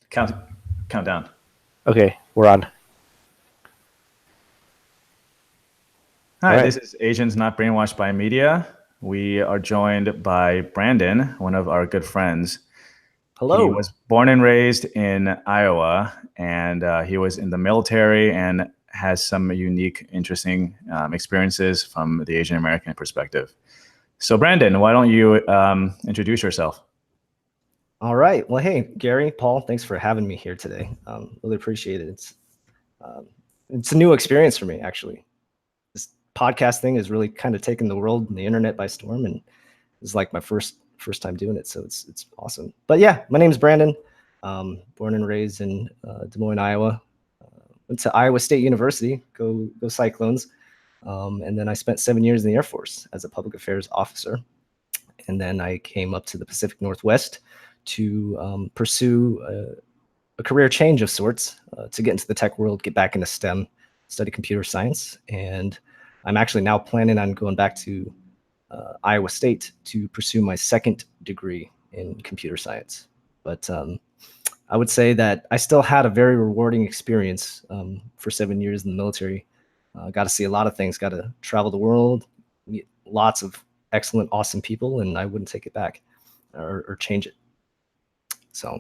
Count Countdown. Okay, we're on. Hi, All right. this is Asians Not Brainwashed by Media. We are joined by Brandon, one of our good friends. He Hello. was born and raised in Iowa, and he was in the military and has some unique, interesting experiences from the Asian American perspective. So, Brandon, why don't you introduce yourself? All right. Well, hey, Gary, Paul, thanks for having me here today. Really appreciate it. It's a new experience for me, actually. This podcast thing has really kind of taken the world and the internet by storm, and it's like my first time doing it, so it's awesome. But yeah, my name's Brandon. Born and raised in Des Moines, Iowa. Went to Iowa State University. Go Cyclones! And then I spent 7 years in the Air Force as a public affairs officer, and then I came up to the Pacific Northwest to pursue a career change of sorts, to get into the tech world, get back into STEM, study computer science. And I'm actually now planning on going back to Iowa State to pursue my second degree in computer science. But I would say that I still had a very rewarding experience for 7 years in the military. Got to see a lot of things, got to travel the world, meet lots of excellent, awesome people, and I wouldn't take it back or change it. So,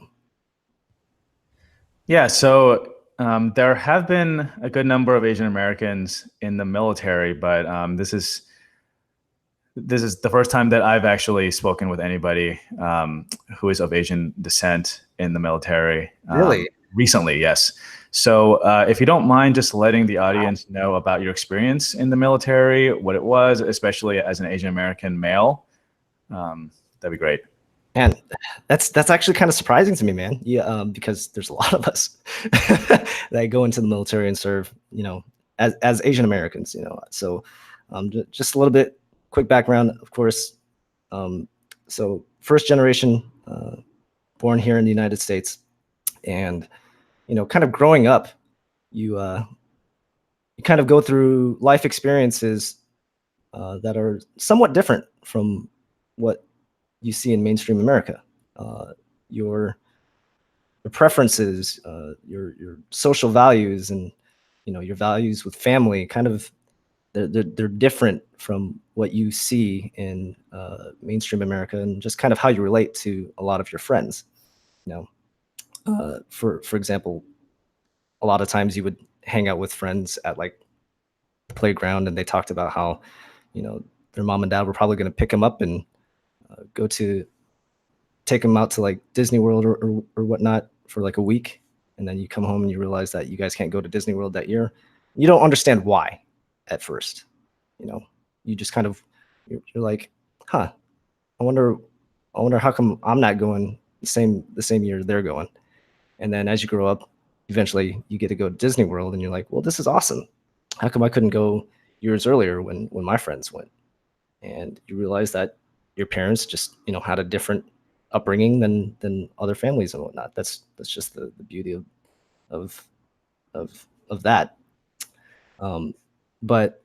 Yeah, so there have been a good number of Asian Americans in the military, but this is the first time that I've actually spoken with anybody who is of Asian descent in the military. Really? Recently, yes. So if you don't mind just letting the audience know about your experience in the military, what it was, especially as an Asian American male, that'd be great. And that's actually kind of surprising to me, man. Yeah, because there's a lot of us that go into the military and serve, as Asian Americans, So, just a little bit quick background, of course. So first generation, born here in the United States, and kind of growing up, you kind of go through life experiences that are somewhat different from what you see in mainstream America. Your preferences, your social values, and your values with family, kind of they're different from what you see in mainstream America, and just kind of how you relate to a lot of your friends. For example, a lot of times you would hang out with friends at like the playground, and they talked about how their mom and dad were probably going to pick them up and take them out to like Disney World or whatnot for like a week. And then you come home and you realize that you guys can't go to Disney World that year. You don't understand why at first. You just kind of, you're like, I wonder how come I'm not going the same year they're going. And then as you grow up, eventually you get to go to Disney World, and you're like, well, this is awesome. How come I couldn't go years earlier when my friends went? And you realize that your parents just had a different upbringing than other families and whatnot. That's just the beauty of that. But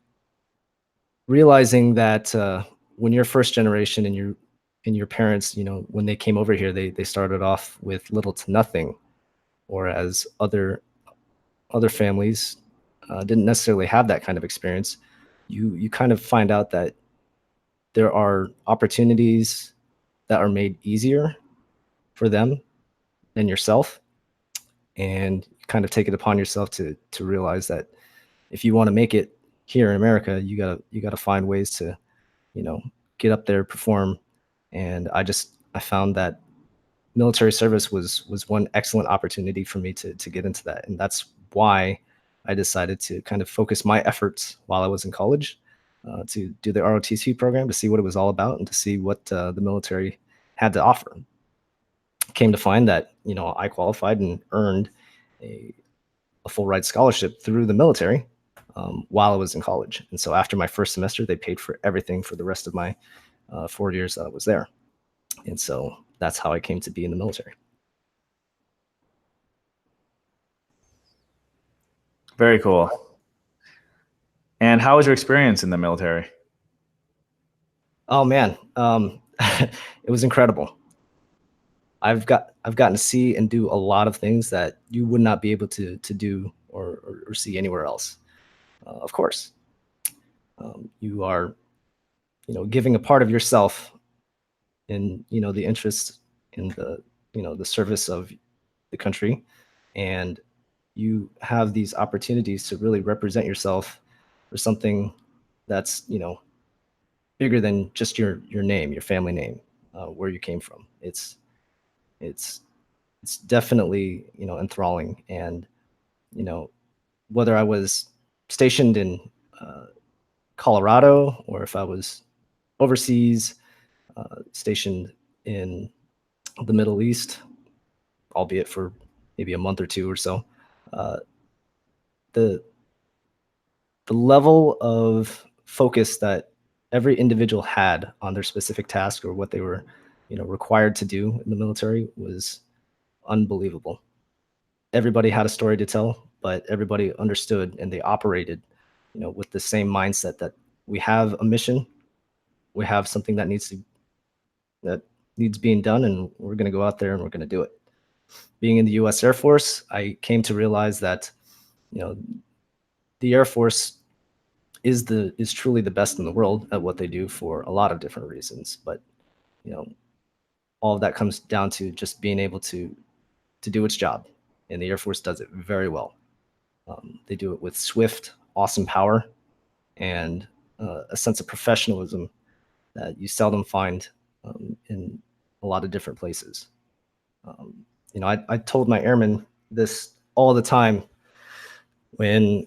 realizing that when you're first generation and your parents, when they came over here, they started off with little to nothing, whereas other families didn't necessarily have that kind of experience. You kind of find out that there are opportunities that are made easier for them than yourself, and you kind of take it upon yourself to realize that if you want to make it here in America, you gotta find ways to get up there, perform. And I found that military service was one excellent opportunity for me to get into that, and that's why I decided to kind of focus my efforts while I was in college to do the ROTC program, to see what it was all about, and to see what the military had to offer. Came to find that I qualified and earned a full ride scholarship through the military while I was in college. And so after my first semester, they paid for everything for the rest of my 4 years that I was there. And so that's how I came to be in the military. Very cool. And how was your experience in the military? Oh man, it was incredible. I've gotten to see and do a lot of things that you would not be able to do or see anywhere else. Of course, you are, giving a part of yourself in, the interest in the, the service of the country, and you have these opportunities to really represent yourself for something that's, bigger than just your name, your family name, where you came from. It's it's definitely, enthralling. And, you know whether I was stationed in uh, Colorado, or if I was overseas, stationed in the Middle East, albeit for maybe a month or two or so, uh, the the level of focus that every individual had on their specific task or what they were, required to do in the military was unbelievable. Everybody had a story to tell, but everybody understood and they operated, with the same mindset that we have a mission, we have something that needs being done, and we're going to go out there and we're going to do it. Being in the U.S. Air Force, I came to realize that, you know, the Air Force is truly the best in the world at what they do for a lot of different reasons. But, you know, all of that comes down to just being able to do its job, and the Air Force does it very well. They do it with swift, awesome power, and a sense of professionalism that you seldom find in a lot of different places. I told my airmen this all the time when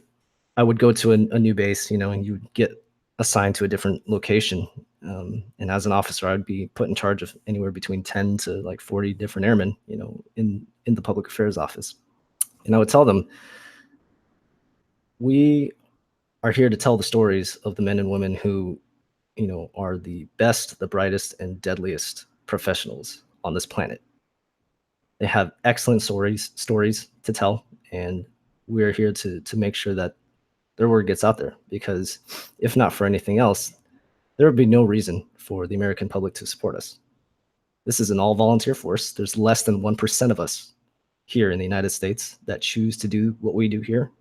I would go to a new base, and you would get assigned to a different location. And as an officer, I'd be put in charge of anywhere between 10 to like 40 different airmen, in the public affairs office. And I would tell them, we are here to tell the stories of the men and women who, are the best, the brightest, and deadliest professionals on this planet. They have excellent stories to tell, and we're here to make sure that their word gets out there. Because if not for anything else, there would be no reason for the American public to support us. This is an all-volunteer force. There's less than 1% of us here in the United States that choose to do what we do here.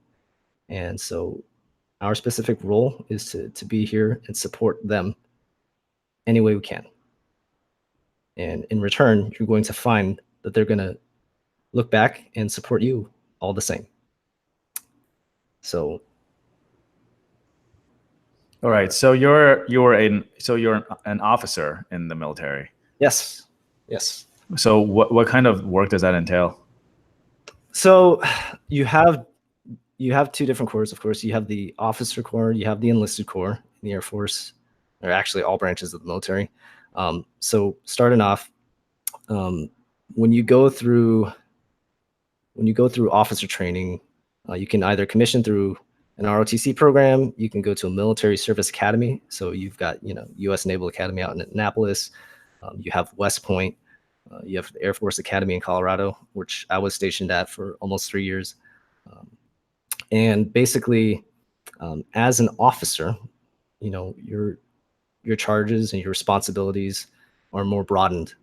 And so our specific role is to be here and support them any way we can. And in return, you're going to find that they're going to look back and support you all the same. So, All right. So you're an officer in the military. yes. So what kind of work does that entail? So you have two different corps, of course. You have the officer corps, you have the enlisted corps in the Air Force, or actually all branches of the military. So starting off, when you go through officer training, you can either commission through an ROTC program, you can go to a military service academy. So you've got, U.S. Naval Academy out in Annapolis. You have West Point. You have the Air Force Academy in Colorado, which I was stationed at for almost 3 years. And basically, as an officer, your charges and your responsibilities are more broadened.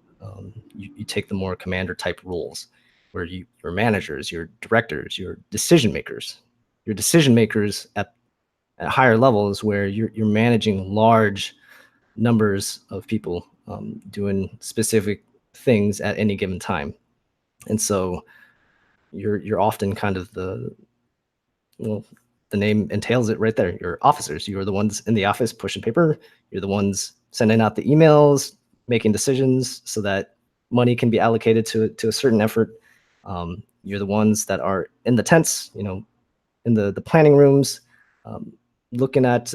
You take the more commander type roles, where your managers, your directors, your decision makers at higher levels, where you're managing large numbers of people doing specific things at any given time. And so you're often kind of the name entails it right there. You're officers. You're the ones in the office pushing paper. You're the ones sending out the emails, making decisions so that money can be allocated to a certain effort. You're the ones that are in the tents, in the planning rooms, looking at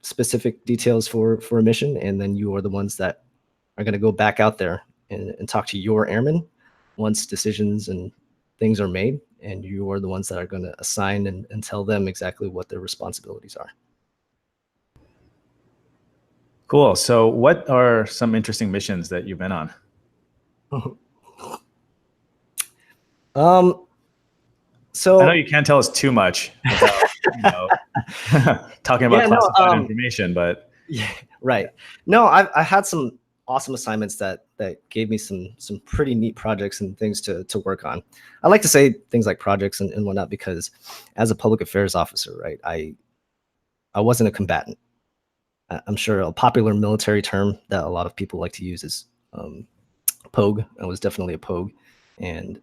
specific details for a mission. And then you are the ones that are going to go back out there and talk to your airmen once decisions and things are made. And you are the ones that are going to assign and tell them exactly what their responsibilities are. Cool. So what are some interesting missions that you've been on? So I know you can't tell us too much without, talking about classified information, but yeah, right. No, I had some awesome assignments that gave me some pretty neat projects and things to work on. I like to say things like projects and whatnot because as a public affairs officer, right, I wasn't a combatant. I'm sure a popular military term that a lot of people like to use is POG. I was definitely a POG, and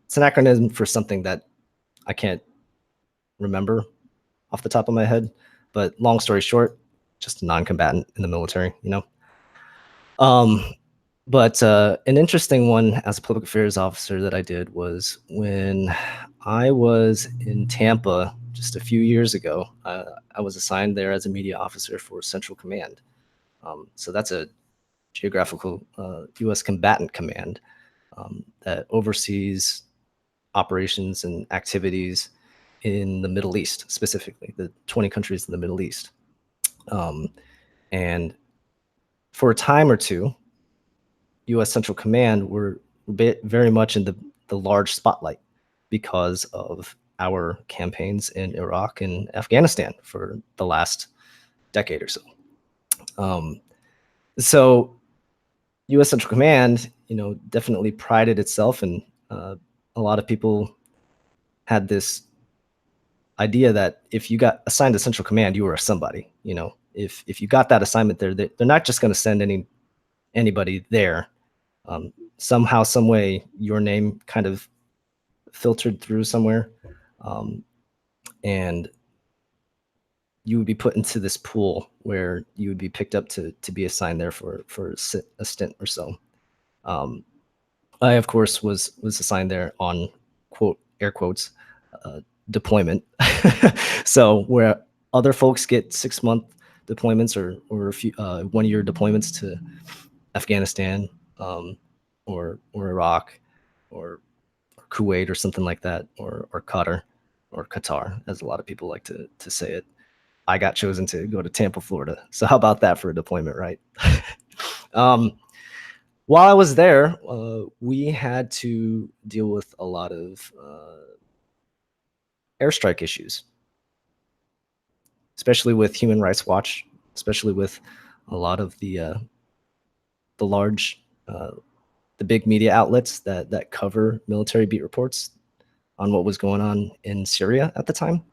it's an acronym for something that I can't remember off the top of my head. But long story short, just a non-combatant in the military, you know. But an interesting one as a public affairs officer that I did was when I was in Tampa just a few years ago. I was assigned there as a media officer for Central Command. So that's a geographical U.S. combatant command that oversees operations and activities in the Middle East, specifically the 20 countries in the Middle East. And for a time or two, U.S. Central Command were very much in the large spotlight because of our campaigns in Iraq and Afghanistan for the last decade or so. So U.S. Central Command, definitely prided itself, and a lot of people had this idea that if you got assigned to Central Command, you were a somebody. If you got that assignment there, they're not just going to send anybody there. Somehow, some way, your name kind of filtered through somewhere, and you would be put into this pool where you would be picked up to be assigned there for a stint or so. I, of course, was assigned there on quote air quotes deployment. So where other folks get 6-month deployments or a few 1-year deployments to Afghanistan or Iraq or Kuwait or something like that, or Qatar, as a lot of people like to say it. I got chosen to go to Tampa, Florida. So how about that for a deployment, right? While I was there, we had to deal with a lot of airstrike issues, especially with Human Rights Watch, especially with a lot of the large, the big media outlets that cover military beat reports on what was going on in Syria at the time.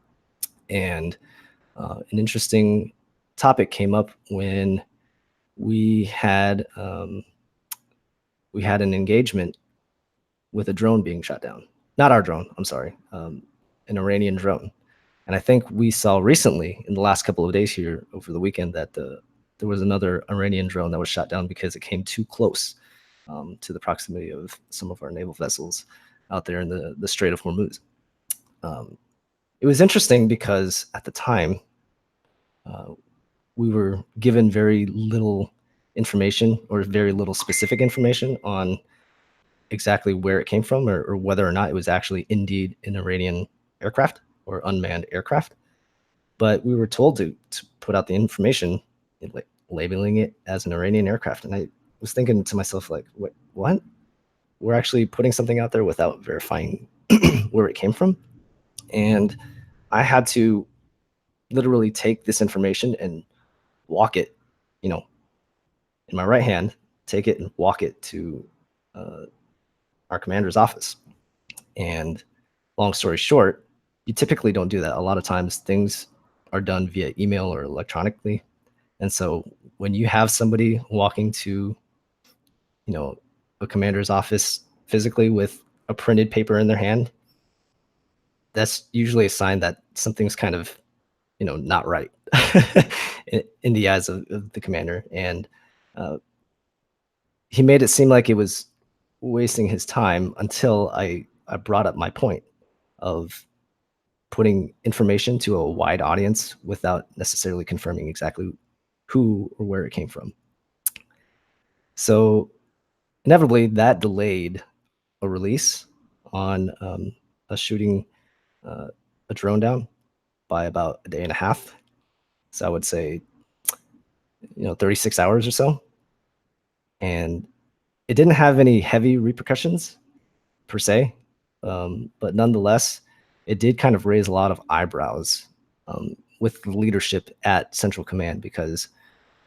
And an interesting topic came up when we had an engagement with a drone being shot down. Not our drone, I'm sorry, an Iranian drone. And I think we saw recently in the last couple of days here over the weekend that there was another Iranian drone that was shot down because it came too close to the proximity of some of our naval vessels out there in the Strait of Hormuz. It was interesting because at the time, we were given very little information or very little specific information on exactly where it came from or whether or not it was actually indeed an Iranian aircraft or unmanned aircraft. But we were told to put out the information, like labeling it as an Iranian aircraft. And I was thinking to myself, like, what? We're actually putting something out there without verifying where it came from. And I had to literally take this information and walk it, in my right hand, take it and walk it to our commander's office. And long story short, you typically don't do that. A lot of times things are done via email or electronically. And so when you have somebody walking to, a commander's office physically with a printed paper in their hand, that's usually a sign that something's kind of, not right in the eyes of the commander. And he made it seem like it was wasting his time until I brought up my point of putting information to a wide audience without necessarily confirming exactly who or where it came from. So inevitably that delayed a release on us shooting a drone down by about a day and a half. So I would say, 36 hours or so. And it didn't have any heavy repercussions per se, but nonetheless, it did kind of raise a lot of eyebrows with the leadership at Central Command because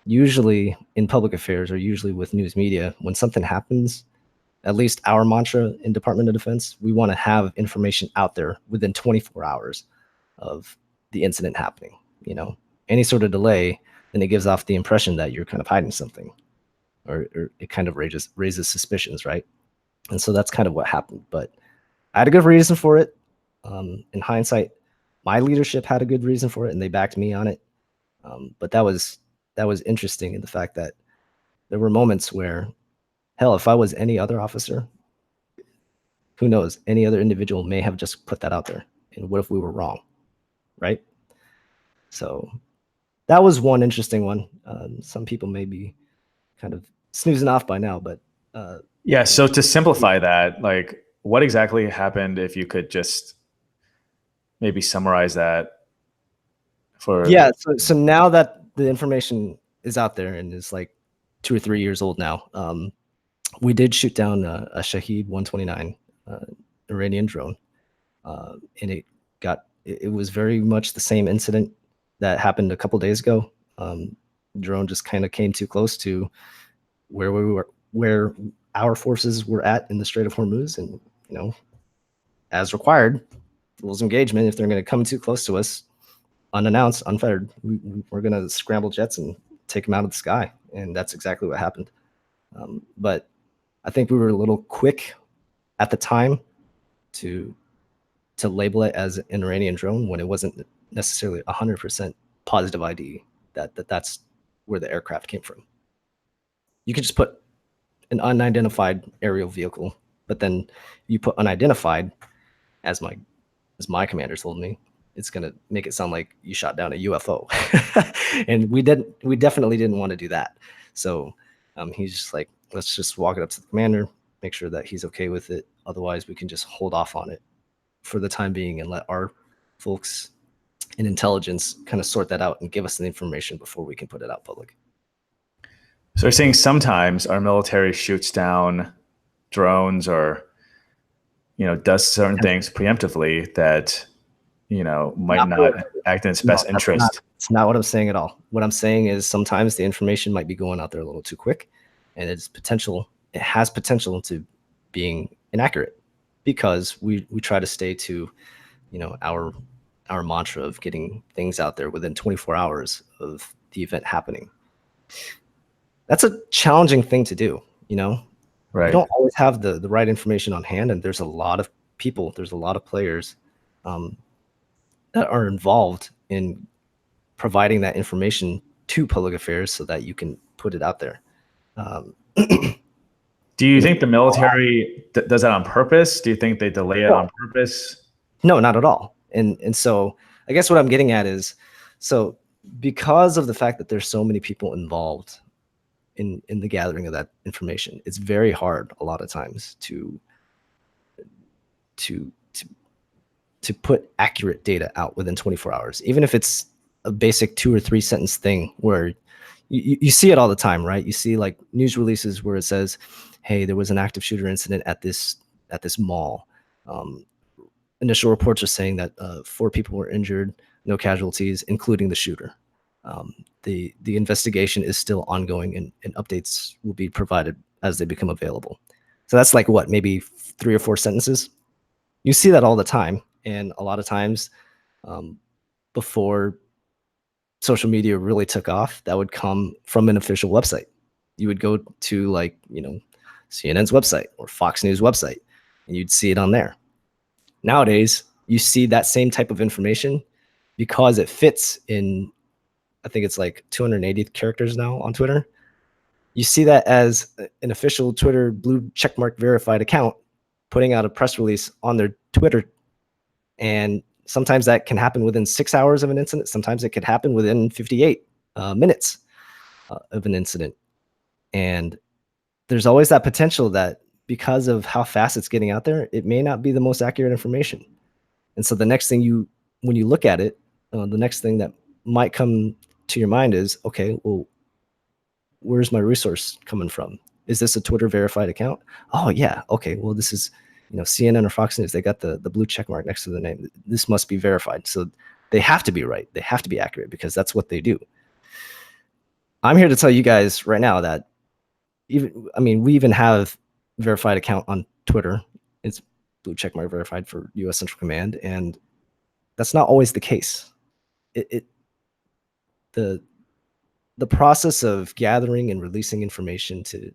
usually in public affairs or usually with news media, when something happens, at least our mantra in Department of Defense, we want to have information out there within 24 hours of the incident happening. You know, any sort of delay, then it gives off the impression that you're kind of hiding something, or it kind of raises suspicions, right? And so that's kind of what happened. But I had a good reason for it. In hindsight, my leadership had a good reason for it, and they backed me on it. But that was interesting in the fact that there were moments where, hell, if I was any other officer, who knows, any other individual may have just put that out there. And what if we were wrong, right? So that was one interesting one. Some people may be kind of snoozing off by now, but Yeah. So to simplify that, like, what exactly happened, if you could just maybe summarize that for? yeah. So now that the information is out there and is like 2 or 3 years old now, we did shoot down a Shaheed 129 Iranian drone, and it was very much the same incident that happened a couple days ago. Drone just kind of came too close to where our forces were at in the Strait of Hormuz, and as required, rules of engagement. If they're going to come too close to us, unannounced, unfettered, we're going to scramble jets and take them out of the sky, and that's exactly what happened. But I think we were a little quick at the time to label it as an Iranian drone when it wasn't necessarily 100% positive ID that's where the aircraft came from. You can just put an unidentified aerial vehicle, but then you put unidentified, as my commander told me, it's going to make it sound like you shot down a UFO. And we definitely didn't want to do that. So he's just like, let's just walk it up to the commander, make sure that he's okay with it. Otherwise, we can just hold off on it for the time being and let our folks in intelligence kind of sort that out and give us the information before we can put it out public. So you're saying sometimes our military shoots down drones or, does certain things preemptively that, might not act in its best interest. It's not what I'm saying at all. What I'm saying is sometimes the information might be going out there a little too quick, and it has potential to being inaccurate, because we try to stay to, our mantra of getting things out there within 24 hours of the event happening. That's a challenging thing to do, Right. You don't always have the right information on hand, and there's a lot of people, there's a lot of players that are involved in providing that information to public affairs so that you can put it out there. Do you think the military does that on purpose? Do you think they delay it on purpose? No, not at all. And so I guess what I'm getting at is, so because of the fact that there's so many people involved in the gathering of that information, it's very hard a lot of times to put accurate data out within 24 hours, even if it's a basic 2 or 3 sentence thing where you see it all the time, right? You see like news releases where it says, hey, there was an active shooter incident at this mall. Initial reports are saying that 4 people were injured, no casualties, including the shooter. The investigation is still ongoing, and updates will be provided as they become available. So that's like what, maybe 3 or 4 sentences? You see that all the time. And a lot of times before social media really took off, that would come from an official website. You would go to CNN's website or Fox News website, and you'd see it on there. Nowadays, you see that same type of information because it fits in, I think it's like 280 characters now on Twitter. You see that as an official Twitter blue checkmark verified account putting out a press release on their Twitter. And sometimes that can happen within 6 hours of an incident. Sometimes it could happen within 58 minutes of an incident. And there's always that potential that because of how fast it's getting out there, it may not be the most accurate information. And so the next thing when you look at it, the next thing that might come to your mind is, okay, well, where's my resource coming from? Is this a Twitter verified account? Oh yeah. Okay. Well, this is, CNN or Fox News. They got the blue check mark next to the name. This must be verified. So they have to be right. They have to be accurate because that's what they do. I'm here to tell you guys right now that we even have verified account on Twitter. It's blue check mark verified for U.S. Central Command, and that's not always the case. It the the process of gathering and releasing information to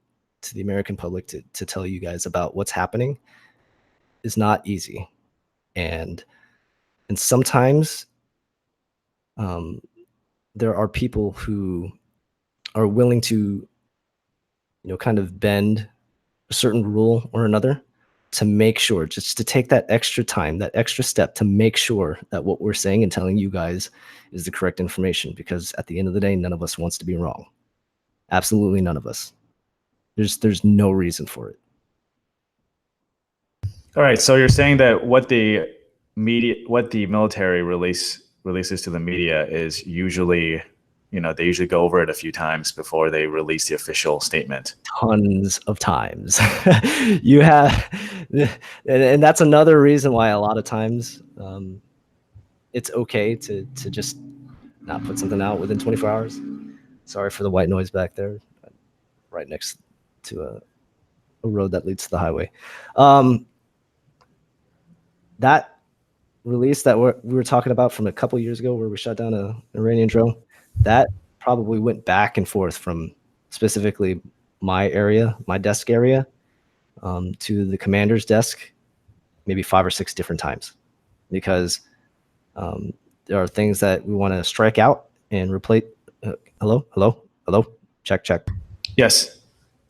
the American public to tell you guys about what's happening is not easy, and sometimes there are people who are willing to kind of bend a certain rule or another to make sure, just to take that extra time, that extra step to make sure that what we're saying and telling you guys is the correct information. Because at the end of the day, none of us wants to be wrong. Absolutely none of us. There's no reason for it. All right. So you're saying that what the military releases to the media is usually, they usually go over it a few times before they release the official statement. Tons of times. You have, and that's another reason why a lot of times it's okay to just not put something out within 24 hours. Sorry for the white noise back there, right next to a road that leads to the highway. That release that we were talking about from a couple years ago, where we shot down an Iranian drone, that probably went back and forth from specifically my area, my desk area, to the commander's desk, maybe 5 or 6 different times, because there are things that we want to strike out and replace. Hello, check. Yes.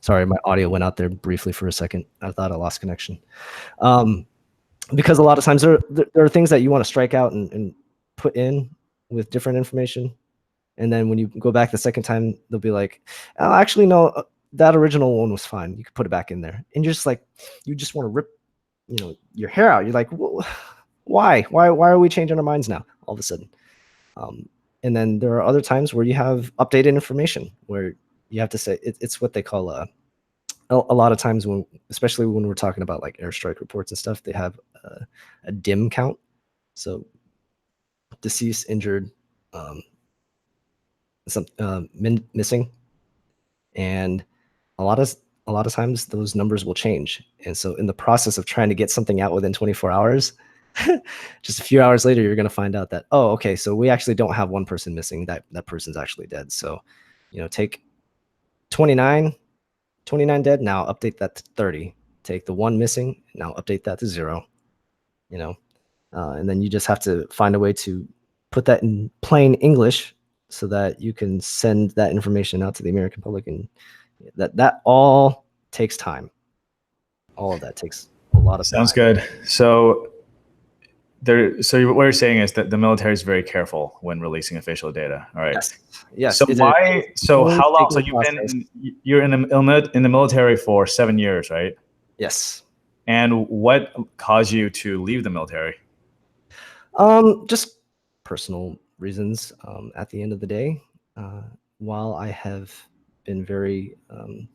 Sorry, my audio went out there briefly for a second. I thought I lost connection. Because a lot of times there are things that you want to strike out and put in with different information. And then when you go back the second time, they'll be like, oh, actually, no, that original one was fine. You could put it back in there. And you're just like, you just want to rip, your hair out. You're like, well, why are we changing our minds now all of a sudden? And then there are other times where you have updated information where you have to say it's what they call a lot of times when, especially when we're talking about like airstrike reports and stuff, they have a dim count. So deceased, injured, missing, and a lot of times those numbers will change. And so in the process of trying to get something out within 24 hours, just a few hours later, you're going to find out that, oh, okay, so we actually don't have one person missing. That person's actually dead. So, take 29 dead, now update that to 30. Take the one missing, now update that to 0. And then you just have to find a way to put that in plain English so that you can send that information out to the American public. And that all takes time. All of that takes a lot of Sounds time. good. So what you're saying is that the military is very careful when releasing official data. All right. Yes. So how long? So you're in the military for 7 years, right? Yes. And what caused you to leave the military? Just personal reasons. At the end of the day, while I have been very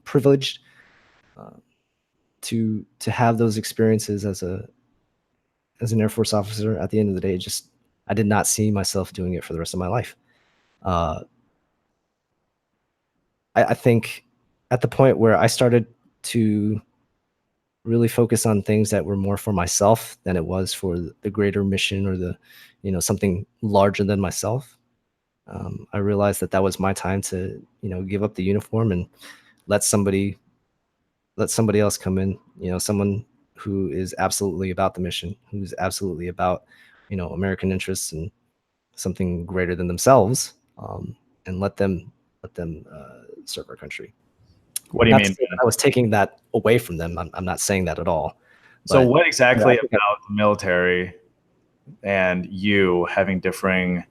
privileged to have those experiences as an Air Force officer, at the end of the day, I did not see myself doing it for the rest of my life. I think at the point where I started to really focus on things that were more for myself than it was for the greater mission or something larger than myself, I realized that was my time to give up the uniform and let somebody else come in, someone who is absolutely about the mission, who's absolutely about American interests and something greater than themselves, and let them serve our country. What do you mean? I was taking that away from them. I'm not saying that at all. So what exactly about the military and you having differing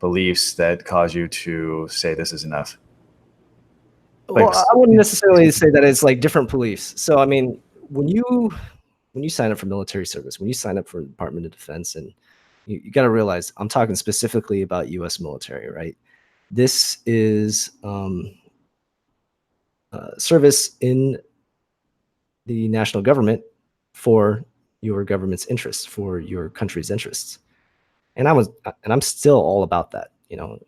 beliefs that cause you to say this is enough? Well, I wouldn't necessarily say that it's like different beliefs. So, I mean, when you sign up for military service, when you sign up for the Department of Defense, and you got to realize, I'm talking specifically about U.S. military, right? This is service in the national government for your government's interests, for your country's interests. And I'm still all about that.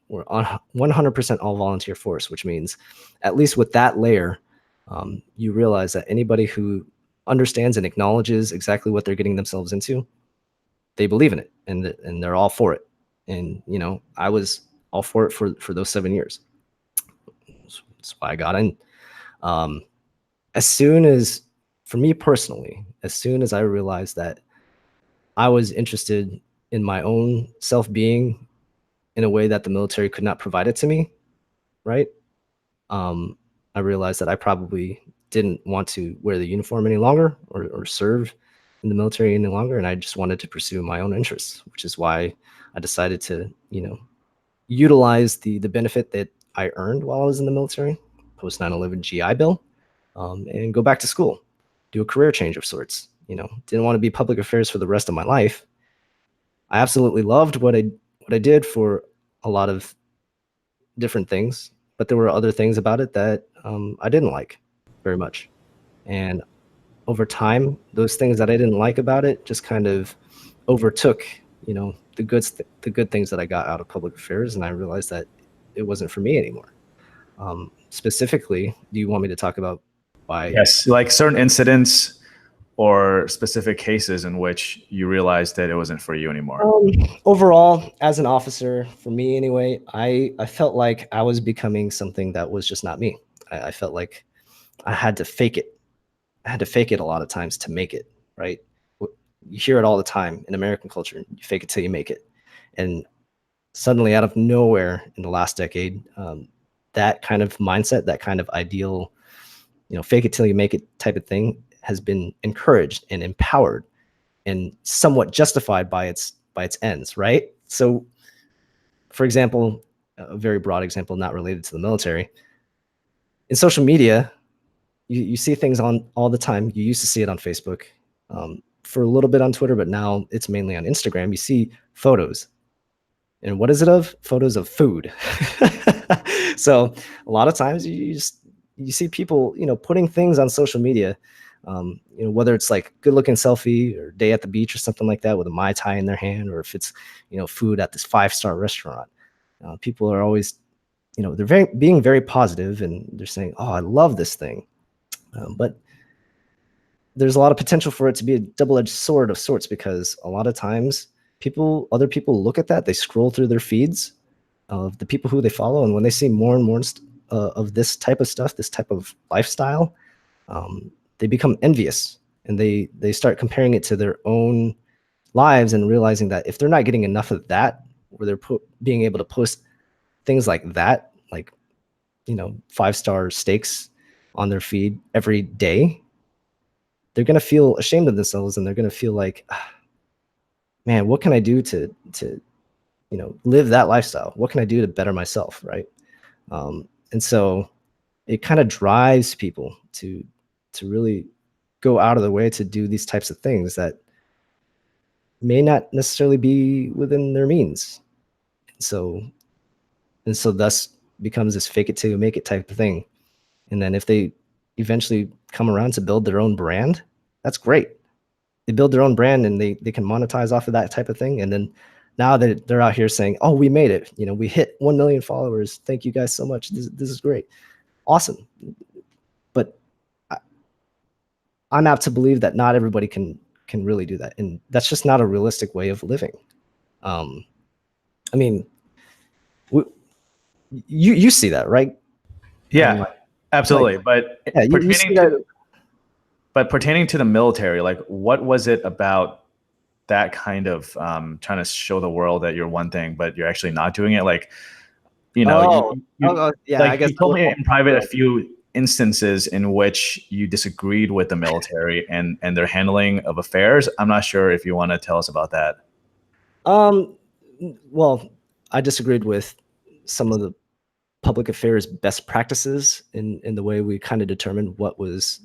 we're on 100% all volunteer force, which means at least with that layer, you realize that anybody who understands and acknowledges exactly what they're getting themselves into, they believe in it, and they're all for it. And I was all for it for those 7 years. That's why I got in. Um, as soon as, for me personally, as soon as I realized that I was interested in my own self-being in a way that the military could not provide it to me, right? Um, I realized that I probably didn't want to wear the uniform any longer, or serve in the military any longer, and I just wanted to pursue my own interests, which is why I decided to, utilize the benefit that I earned while I was in the military, post 9/11 GI Bill, and go back to school, do a career change of sorts. Didn't want to be public affairs for the rest of my life. I absolutely loved what I did for a lot of different things, but there were other things about it that I didn't like very much. And over time, those things that I didn't like about it just kind of overtook, the good things that I got out of public affairs, and I realized that it wasn't for me anymore. Specifically, do you want me to talk about why? Yes, like certain incidents or specific cases in which you realized that it wasn't for you anymore. Overall, as an officer, for me anyway, I felt like I was becoming something that was just not me. I felt like I had to fake it. I had to fake it a lot of times to make it, right? You hear it all the time in American culture. You fake it till you make it. And suddenly, out of nowhere in the last decade, that kind of mindset, that kind of ideal, fake it till you make it type of thing has been encouraged and empowered and somewhat justified by its ends, right? So, for example, a very broad example, not related to the military, in social media, you see things on all the time. You used to see it on Facebook, for a little bit on Twitter, but now it's mainly on Instagram. You see photos, and what is it of? Photos of food. So a lot of times you see people, putting things on social media, whether it's like good looking selfie or day at the beach or something like that with a Mai Tai in their hand, or if it's, food at this 5-star restaurant. People are always, they're being very positive, and they're saying, oh, I love this thing. But there's a lot of potential for it to be a double-edged sword of sorts, because a lot of times other people look at that, they scroll through their feeds of the people who they follow, and when they see more and more of this type of stuff, this type of lifestyle, they become envious, and they start comparing it to their own lives, and realizing that if they're not getting enough of that, where they're being able to post things like that, like 5-star steaks on their feed every day, they're going to feel ashamed of themselves, and they're going to feel like, man, what can I do to live that lifestyle? What can I do to better myself, right? And so it kind of drives people to really go out of the way to do these types of things that may not necessarily be within their means. And so thus becomes this fake it till you make it type of thing. And then if they eventually come around to build their own brand, that's great. They build their own brand, and they can monetize off of that type of thing. And then now that they're out here saying, oh, we made it, we hit 1 million followers. Thank you guys so much. This is great. Awesome. But I'm apt to believe that not everybody can really do that. And that's just not a realistic way of living. I mean, you see that, right? Yeah, absolutely. But Yeah, you see that. pertaining to the military, like what was it about that kind of trying to show the world that you're one thing, but you're actually not doing it? Like, Yeah, like I guess you told me in private a few instances in which you disagreed with the military and their handling of affairs. I'm not sure if you want to tell us about that. Well, I disagreed with some of the public affairs best practices in the way we kind of determined what was,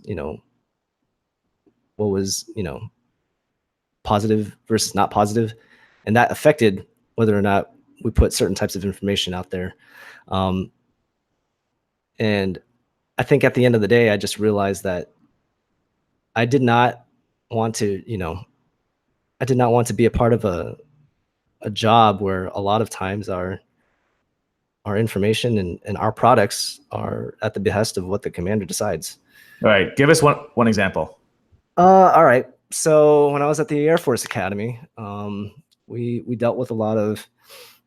positive versus not positive, and that affected whether or not we put certain types of information out there. And I think at the end of the day, I just realized that I did not want to, I did not want to be a part of a job where a lot of times our our information and our products are at the behest of what the commander decides. All right, give us one example. All right. So when I was at the Air Force Academy, we dealt with a lot of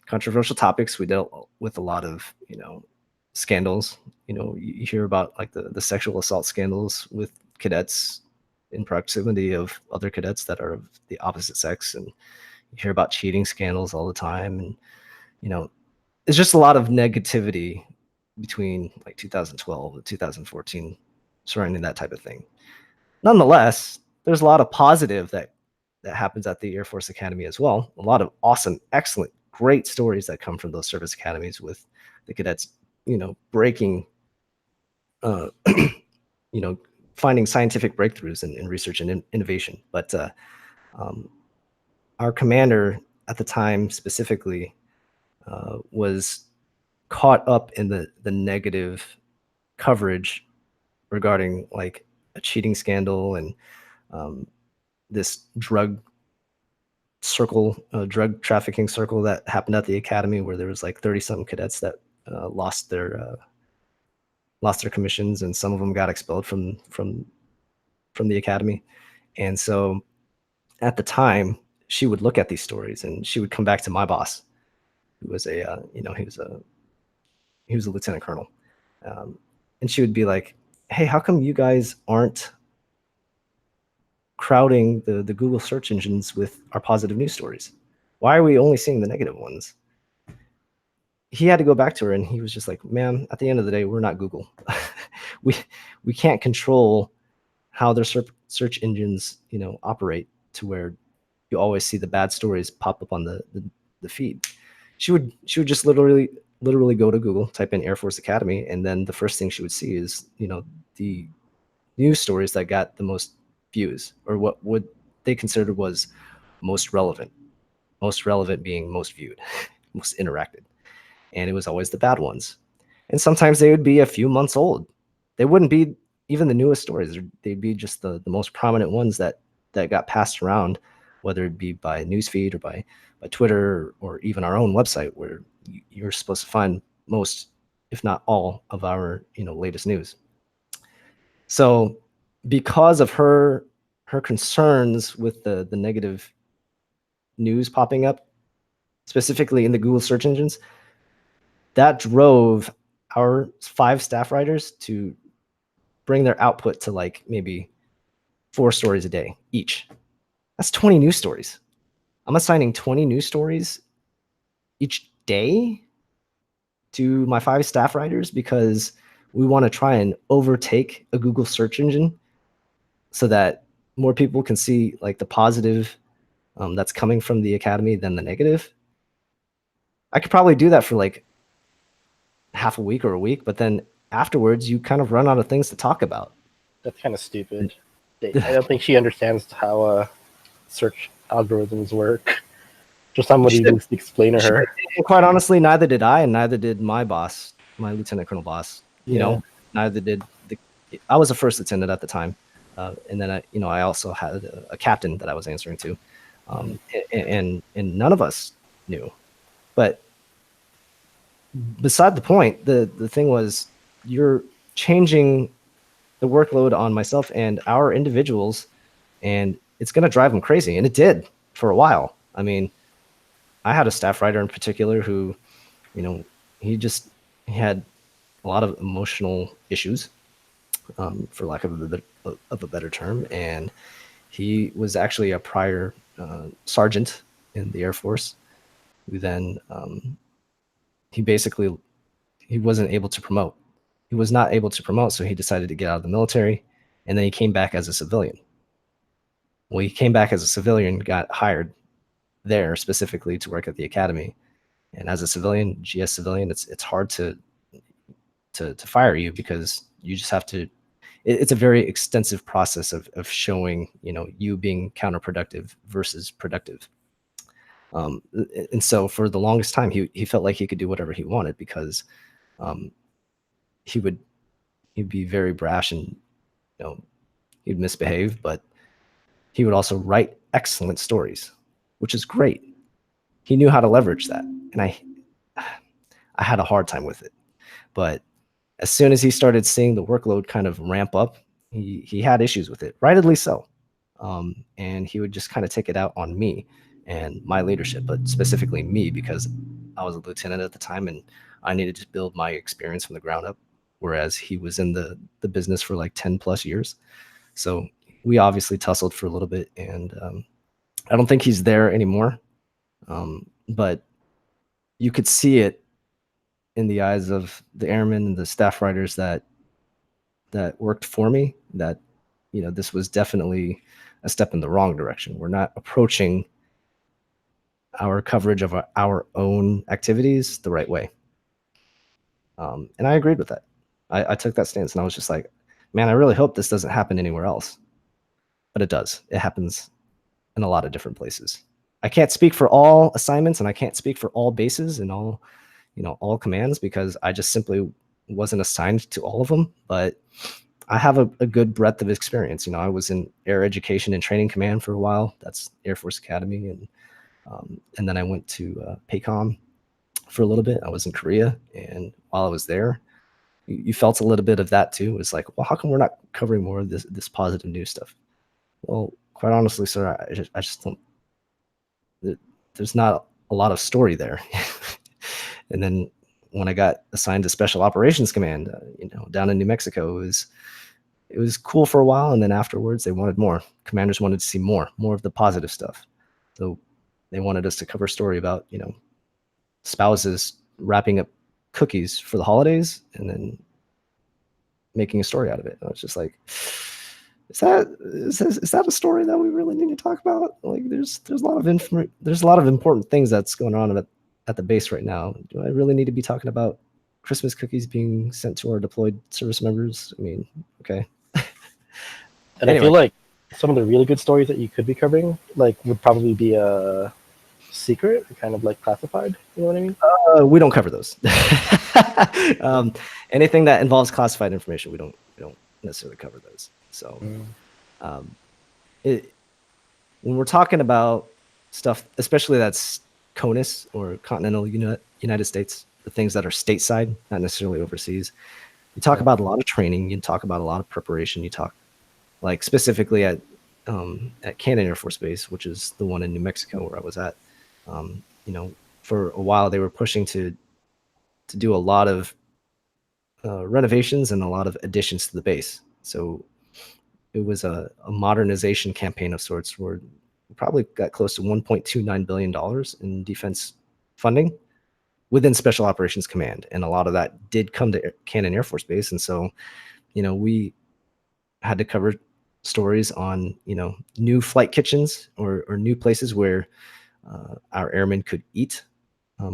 controversial topics. We dealt with a lot of scandals. You hear about like the sexual assault scandals with cadets in proximity of other cadets that are of the opposite sex, and you hear about cheating scandals all the time. And it's just a lot of negativity between like 2012 and 2014 surrounding that type of thing. Nonetheless, there's a lot of positive that happens at the Air Force Academy as well. A lot of awesome, excellent, great stories that come from those service academies with the cadets, breaking, uh, finding scientific breakthroughs in research and innovation. But our commander at the time specifically was caught up in the negative coverage regarding like a cheating scandal and this drug trafficking circle that happened at the academy, where there was like 30-something cadets that lost their commissions, and some of them got expelled from the academy. And so at the time, she would look at these stories and she would come back to my boss, who was he was a lieutenant colonel, and she would be like, "Hey, how come you guys aren't crowding the Google search engines with our positive news stories? Why are we only seeing the negative ones?" He had to go back to her and he was just like, "Ma'am, at the end of the day, we're not Google. we can't control how their search engines, operate to where you always see the bad stories pop up on the feed." She would just literally go to Google, type in Air Force Academy, and then the first thing she would see is, the news stories that got the most views, or what would they considered was most relevant being most viewed, most interacted. And it was always the bad ones. And sometimes they would be a few months old. They wouldn't be even the newest stories. They'd be just the most prominent ones that got passed around, whether it be by newsfeed or by Twitter, or even our own website, where you're supposed to find most, if not all, of our latest news. So because of her concerns with the negative news popping up, specifically in the Google search engines, that drove our 5 staff writers to bring their output to like maybe 4 stories a day each. That's 20 news stories. I'm assigning 20 news stories each day to my 5 staff writers because we want to try and overtake a Google search engine so that more people can see like the positive that's coming from the academy than the negative. I could probably do that for like half a week or a week, but then afterwards you kind of run out of things to talk about. That's kind of stupid. I don't think she understands how search algorithms work. Just somebody needs to explain to her. And quite honestly, neither did I, and neither did my boss, my lieutenant colonel boss. Neither did I was a first lieutenant at the time, and then I also had a captain that I was answering to, and none of us knew. But beside the point, the thing was, you're changing the workload on myself and our individuals, and it's going to drive them crazy. And it did for a while. I mean, I had a staff writer in particular who, he had a lot of emotional issues, for lack of a better term. And he was actually a prior sergeant in the Air Force, who then he wasn't able to promote. He was not able to promote, so he decided to get out of the military, and then he came back as a civilian. Well, he came back as a civilian, got hired there specifically to work at the academy. And as a civilian, GS civilian, it's hard to fire you, because you just have to. It's a very extensive process of showing you being counterproductive versus productive. And so for the longest time, he felt like he could do whatever he wanted, because he'd be very brash, and he'd misbehave, but he would also write excellent stories, which is great. He knew how to leverage that. And I had a hard time with it. But as soon as he started seeing the workload kind of ramp up, he had issues with it, rightly so. And he would just kind of take it out on me and my leadership, but specifically me, because I was a lieutenant at the time and I needed to build my experience from the ground up, whereas he was in the business for like 10 plus years. So we obviously tussled for a little bit, and I don't think he's there anymore. But you could see it in the eyes of the airmen and the staff writers that worked for me, that, you know, this was definitely a step in the wrong direction. We're not approaching our coverage of our own activities the right way. And I agreed with that. I took that stance, and I was just like, man, I really hope this doesn't happen anywhere else. But it does. It happens in a lot of different places. I can't speak for all assignments, and I can't speak for all bases and all, you know, all commands, because I just simply wasn't assigned to all of them. But I have a good breadth of experience. You know, I was in Air Education and Training Command for a while. That's Air Force Academy, and then I went to PACOM for a little bit. I was in Korea, and while I was there, you felt a little bit of that too. It's like, well, how come we're not covering more of this positive news stuff? Well, quite honestly, sir, I just don't. There's not a lot of story there. And then when I got assigned to Special Operations Command, you know, down in New Mexico, it was cool for a while, and then afterwards they wanted more. Commanders wanted to see more of the positive stuff. So they wanted us to cover a story about, you know, spouses wrapping up cookies for the holidays and then making a story out of it. I was just like, is that a story that we really need to talk about? Like, there's a lot of important things that's going on at the base right now. Do I really need to be talking about Christmas cookies being sent to our deployed service members? I mean, okay. And anyway. I feel like some of the really good stories that you could be covering, like, would probably be a secret, kind of like classified. You know what I mean? We don't cover those. Anything that involves classified information, we don't necessarily cover those. So, when we're talking about stuff, especially that's CONUS or continental United States, the things that are stateside, not necessarily overseas, you talk about a lot of training. You talk about a lot of preparation. You talk, like, specifically at Cannon Air Force Base, which is the one in New Mexico where I was at. You know, for a while they were pushing to do a lot of renovations and a lot of additions to the base. So it was a modernization campaign of sorts, where we probably got close to $1.29 billion in defense funding within Special Operations Command. And a lot of that did come to Cannon Air Force Base. And so, you know, we had to cover stories on, you know, new flight kitchens or new places where our airmen could eat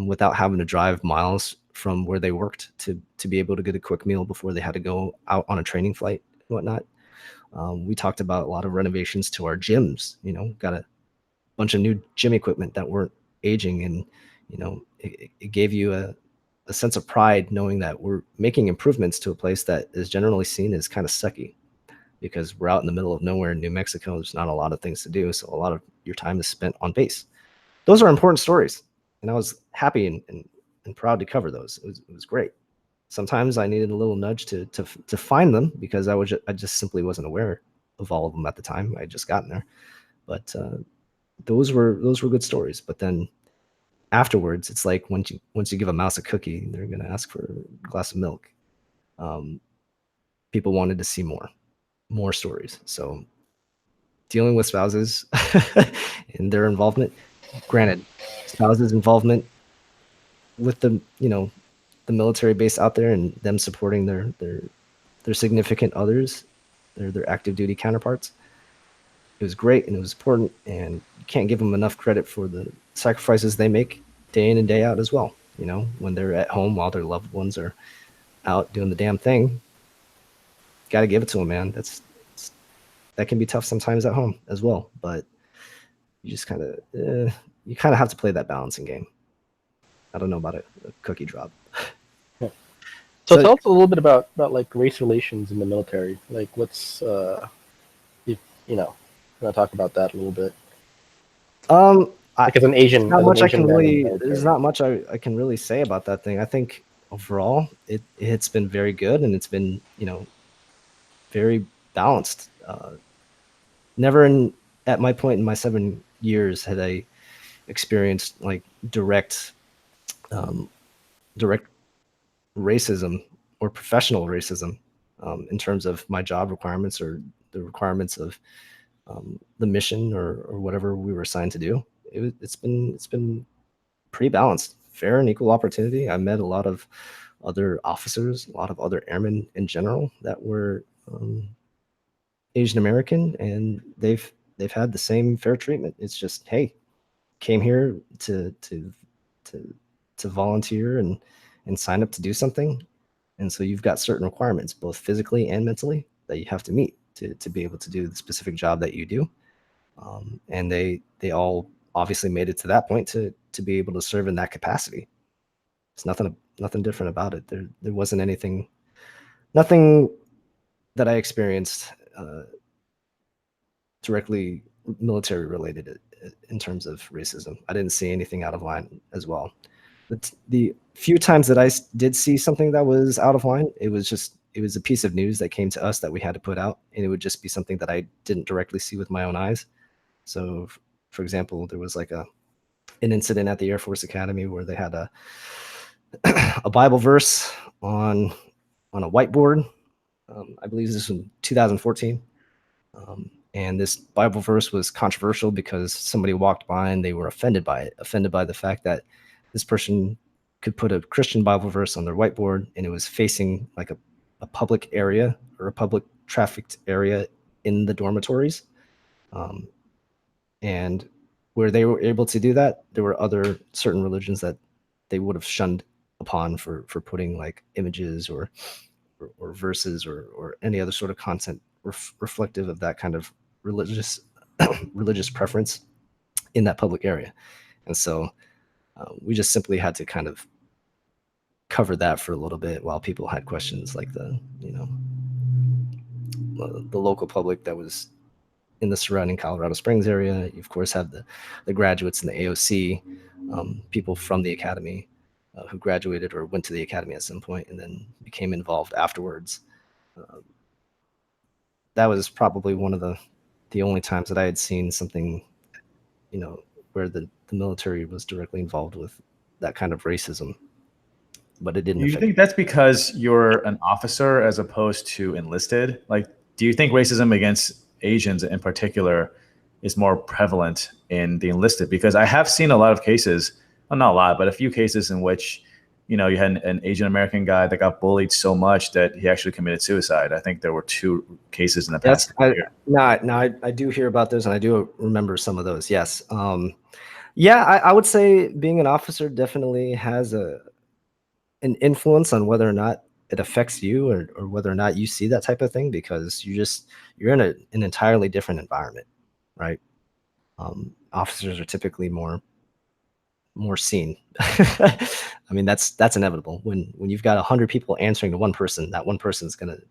without having to drive miles from where they worked to be able to get a quick meal before they had to go out on a training flight and whatnot. We talked about a lot of renovations to our gyms. You know, got a bunch of new gym equipment that weren't aging, and, you know, it gave you a sense of pride knowing that we're making improvements to a place that is generally seen as kind of sucky, because we're out in the middle of nowhere in New Mexico. There's not a lot of things to do, so a lot of your time is spent on base. Those are important stories, and I was happy and proud to cover those. It was great. Sometimes I needed a little nudge to find them, because I just simply wasn't aware of all of them at the time. I had just gotten there, but those were good stories. But then afterwards, it's like once you give a mouse a cookie, they're going to ask for a glass of milk. People wanted to see more stories. So dealing with spouses and their involvement, granted, spouses' involvement with the, you know, the military base out there and them supporting their significant others, their active duty counterparts. It was great and it was important, and you can't give them enough credit for the sacrifices they make day in and day out as well. You know, when they're at home while their loved ones are out doing the damn thing, got to give it to them, man. That can be tough sometimes at home as well, but you just kind of have to play that balancing game. I don't know about a cookie drop. Yeah. So tell us a little bit about like race relations in the military. Like, what's you know, I'm gonna talk about that a little bit. Like as an Asian, not much I Asian can man in the really. military. There's not much I can really say about that thing. I think overall it's been very good, and it's been very balanced. Never at my point in my 7 years had I experienced like um, direct racism or professional racism in terms of my job requirements or the requirements of the mission or whatever we were assigned to do. It's been pretty balanced, fair and equal opportunity. I met a lot of other officers, a lot of other airmen in general that were Asian American, and they've had the same fair treatment. It's just, hey, came here to to volunteer and sign up to do something, and so you've got certain requirements, both physically and mentally, that you have to meet to be able to do the specific job that you do. And they all obviously made it to that point to be able to serve in that capacity. It's nothing different about it. There wasn't nothing that I experienced directly military related in terms of racism. I didn't see anything out of line as well. The few times that I did see something that was out of line, it was a piece of news that came to us that we had to put out, and it would just be something that I didn't directly see with my own eyes. So, for example, there was like an incident at the Air Force Academy where they had a Bible verse on a whiteboard. I believe this was in 2014. And this Bible verse was controversial because somebody walked by and they were offended by it, offended by the fact that this person could put a Christian Bible verse on their whiteboard and it was facing like a public area or a public trafficked area in the dormitories. And where they were able to do that, there were other certain religions that they would have shunned upon for putting like images or verses or any other sort of content reflective of that kind of religious religious preference in that public area. And so we just simply had to kind of cover that for a little bit while people had questions like the local public that was in the surrounding Colorado Springs area. You of course have the graduates in the AOC, people from the academy who graduated or went to the academy at some point and then became involved afterwards. That was probably one of the only times that I had seen something, where the military was directly involved with that kind of racism, but it didn't. Do you think that's because you're an officer as opposed to enlisted? Like, do you think racism against Asians in particular is more prevalent in the enlisted? Because I have seen a lot of cases, well, not a lot, but a few cases in which, you had an Asian American guy that got bullied so much that he actually committed suicide. I think there were 2 cases in the past year. I do hear about those, and I do remember some of those. Yes. Yeah, I would say being an officer definitely has an influence on whether or not it affects you or whether or not you see that type of thing, because you're in an entirely different environment, right? Officers are typically more seen. I mean, that's inevitable. When you've got 100 people answering to one person, that one person is going to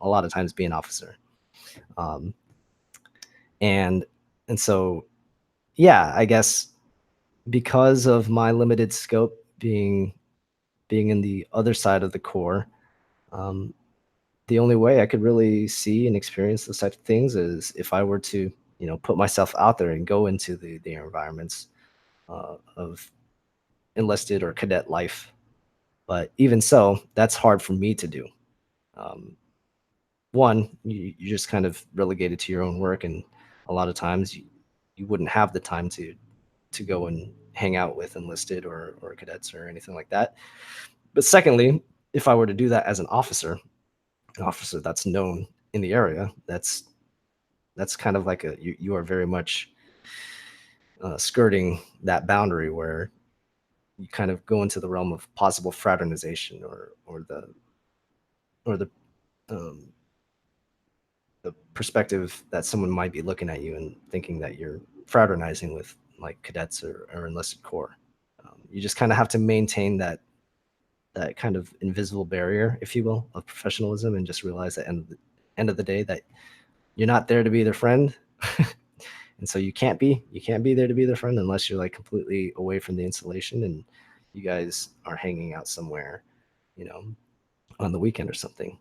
a lot of times be an officer. And so, yeah, I guess because of my limited scope being in the other side of the Corps, the only way I could really see and experience those types of things is if I were to, put myself out there and go into the environments of enlisted or cadet life. But even so, that's hard for me to do. One, you're just kind of relegated to your own work, and a lot of times you wouldn't have the time to go and hang out with enlisted or cadets or anything like that. But secondly, if I were to do that as an officer that's known in the area, that's kind of like you are very much skirting that boundary where you kind of go into the realm of possible fraternization or the perspective that someone might be looking at you and thinking that you're fraternizing with like cadets or enlisted corps. You just kind of have to maintain that kind of invisible barrier, if you will, of professionalism, and just realize that at the end of the day that you're not there to be their friend. And so you can't be there to be their friend unless you're like completely away from the installation and you guys are hanging out somewhere, you know, on the weekend or something.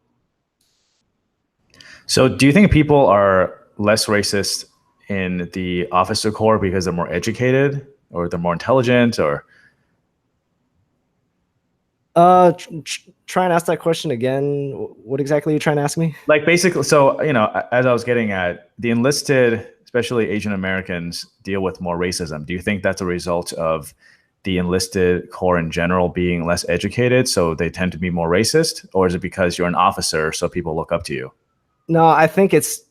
So do you think people are less racist in the officer corps because they're more educated or they're more intelligent, or? Try and ask that question again. What exactly are you trying to ask me? Like basically, so, as I was getting at, the enlisted, especially Asian Americans, deal with more racism. Do you think that's a result of the enlisted corps in general being less educated, so they tend to be more racist? Or is it because you're an officer, so people look up to you? No, I think it's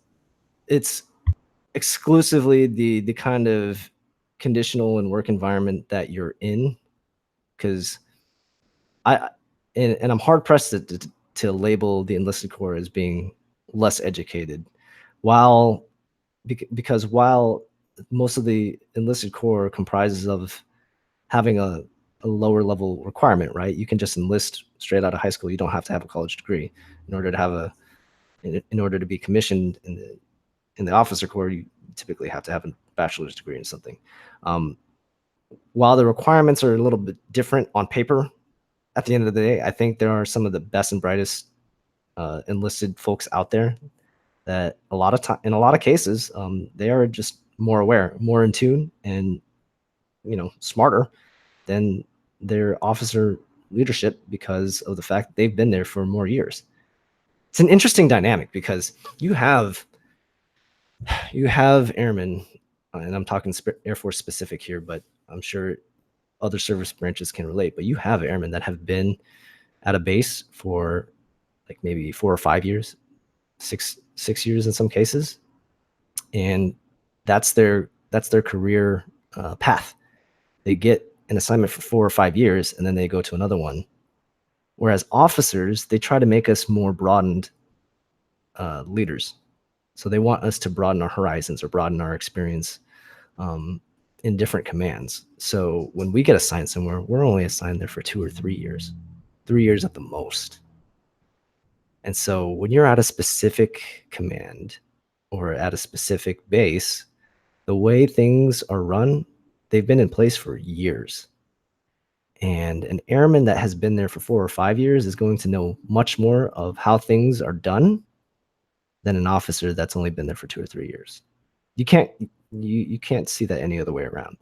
exclusively the kind of conditional and work environment that you're in, because and I'm hard pressed to label the enlisted corps as being less educated, because while most of the enlisted corps comprises of having a lower level requirement, right? You can just enlist straight out of high school. You don't have to have a college degree in order to be commissioned in the officer corps. You typically have to have a bachelor's degree in something. While the requirements are a little bit different on paper, at the end of the day, I think there are some of the best and brightest enlisted folks out there that in a lot of cases, they are just more aware, more in tune, and smarter than their officer leadership because of the fact that they've been there for more years. It's an interesting dynamic because you have airmen, and I'm talking Air Force specific here, but I'm sure other service branches can relate. But you have airmen that have been at a base for like maybe 4 or 5 years, six years in some cases, and that's their career path. They get an assignment for 4 or 5 years, and then they go to another one. Whereas officers, they try to make us more broadened leaders. So they want us to broaden our horizons or broaden our experience in different commands. So when we get assigned somewhere, we're only assigned there for 2 or 3 years, 3 years at the most. And so when you're at a specific command or at a specific base, the way things are run, they've been in place for years. And an airman that has been there for 4 or 5 years is going to know much more of how things are done than an officer that's only been there for 2 or 3 years. You can't see that any other way around.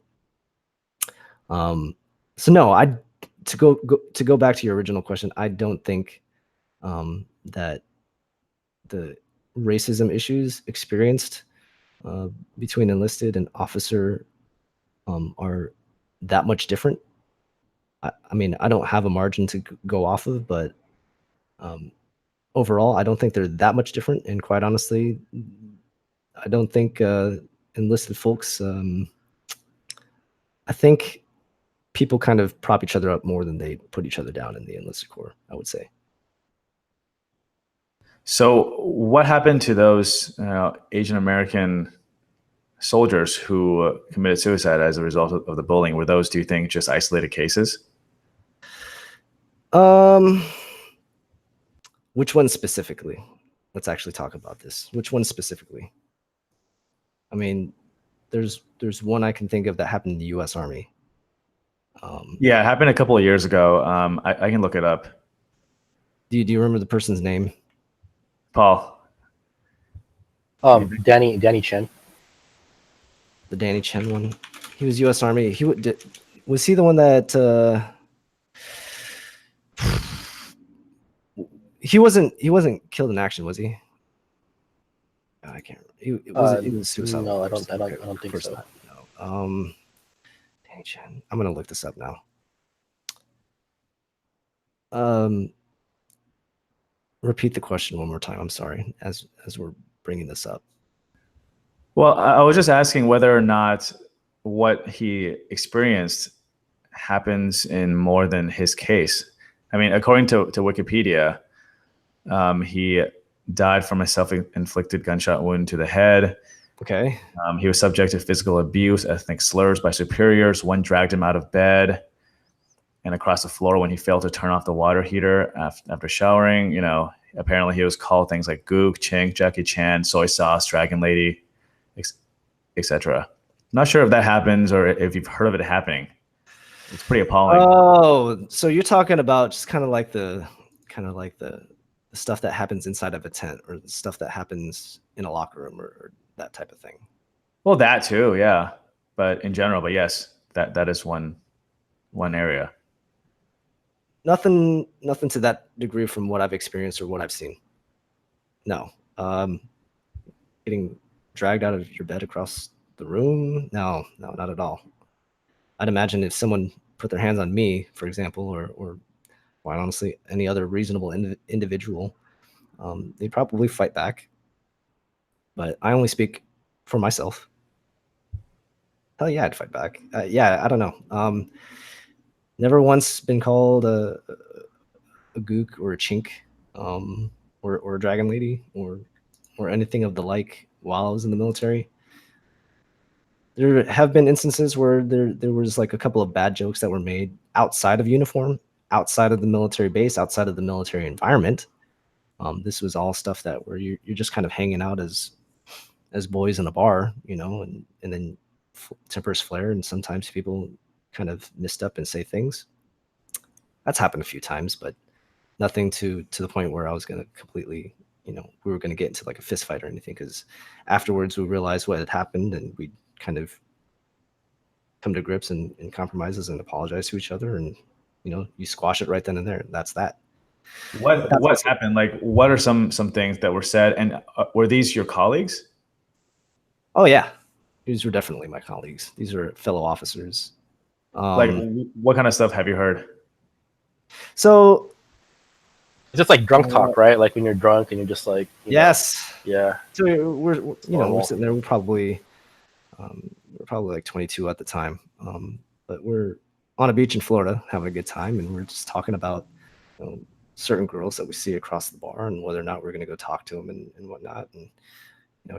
So no, to go back to your original question, I don't think that the racism issues experienced between enlisted and officer are that much different. I mean, I don't have a margin to go off of, but overall, I don't think they're that much different. And quite honestly, I don't think enlisted folks, I think people kind of prop each other up more than they put each other down in the enlisted corps, I would say. So what happened to those Asian American soldiers who committed suicide as a result of the bullying? Were those, do you think, just isolated cases? Which one specifically? Let's actually talk about this. Which one specifically? I mean, there's one I can think of that happened in the U.S. Army. Yeah, it happened a couple of years ago. I can look it up. Do you remember the person's name? Paul. Danny Chen. The Danny Chen one. He was U.S. Army. Was he the one that? He wasn't killed in action, was he? I can't. It was suicide. No, I don't think so. No. Danny Chen. I'm gonna look this up now. Repeat the question one more time. I'm sorry, as we're bringing this up. Well, I was just asking whether or not what he experienced happens in more than his case. I mean, according to Wikipedia, he died from a self-inflicted gunshot wound to the head. Okay. He was subject to physical abuse, ethnic slurs by superiors. One dragged him out of bed and across the floor when he failed to turn off the water heater after showering. Apparently he was called things like Gook, Chink, Jackie Chan, Soy Sauce, Dragon Lady, etc. Not sure if that happens or if you've heard of it happening. It's pretty appalling. Oh, so you're talking about just kind of like the stuff that happens inside of a tent, or the stuff that happens in a locker room, or that type of thing. Well, that too, yeah. But in general, but yes, that is one area. Nothing to that degree from what I've experienced or what I've seen. No. Getting dragged out of your bed across the room? No, not at all. I'd imagine if someone put their hands on me, for example, or quite honestly, any other reasonable individual, they'd probably fight back. But I only speak for myself. Hell yeah, I'd fight back. Yeah, I don't know. Never once been called a gook or a chink, or a dragon lady, or anything of the like while I was in the military. There have been instances where there was like a couple of bad jokes that were made outside of uniform, outside of the military base, outside of the military environment. This was all stuff that where you're just kind of hanging out as boys in a bar, and then tempers flare, and sometimes people kind of misstep and say things. That's happened a few times, but nothing to the point where I was going to completely, we were going to get into like a fist fight or anything, because afterwards we realized what had happened, and we kind of come to grips and compromises and apologize to each other, and you squash it right then and there. That's that. What happened? Like, what are some things that were said, and were these your colleagues? Oh yeah, these were definitely my colleagues. These are fellow officers. Like, what kind of stuff have you heard? So it's just like drunk talk, right? Like when you're drunk and you're just like, yes, yeah. So we're sitting there. We're probably like 22 at the time, but we're on a beach in Florida having a good time, and we're just talking about certain girls that we see across the bar and whether or not we're going to go talk to them and whatnot. And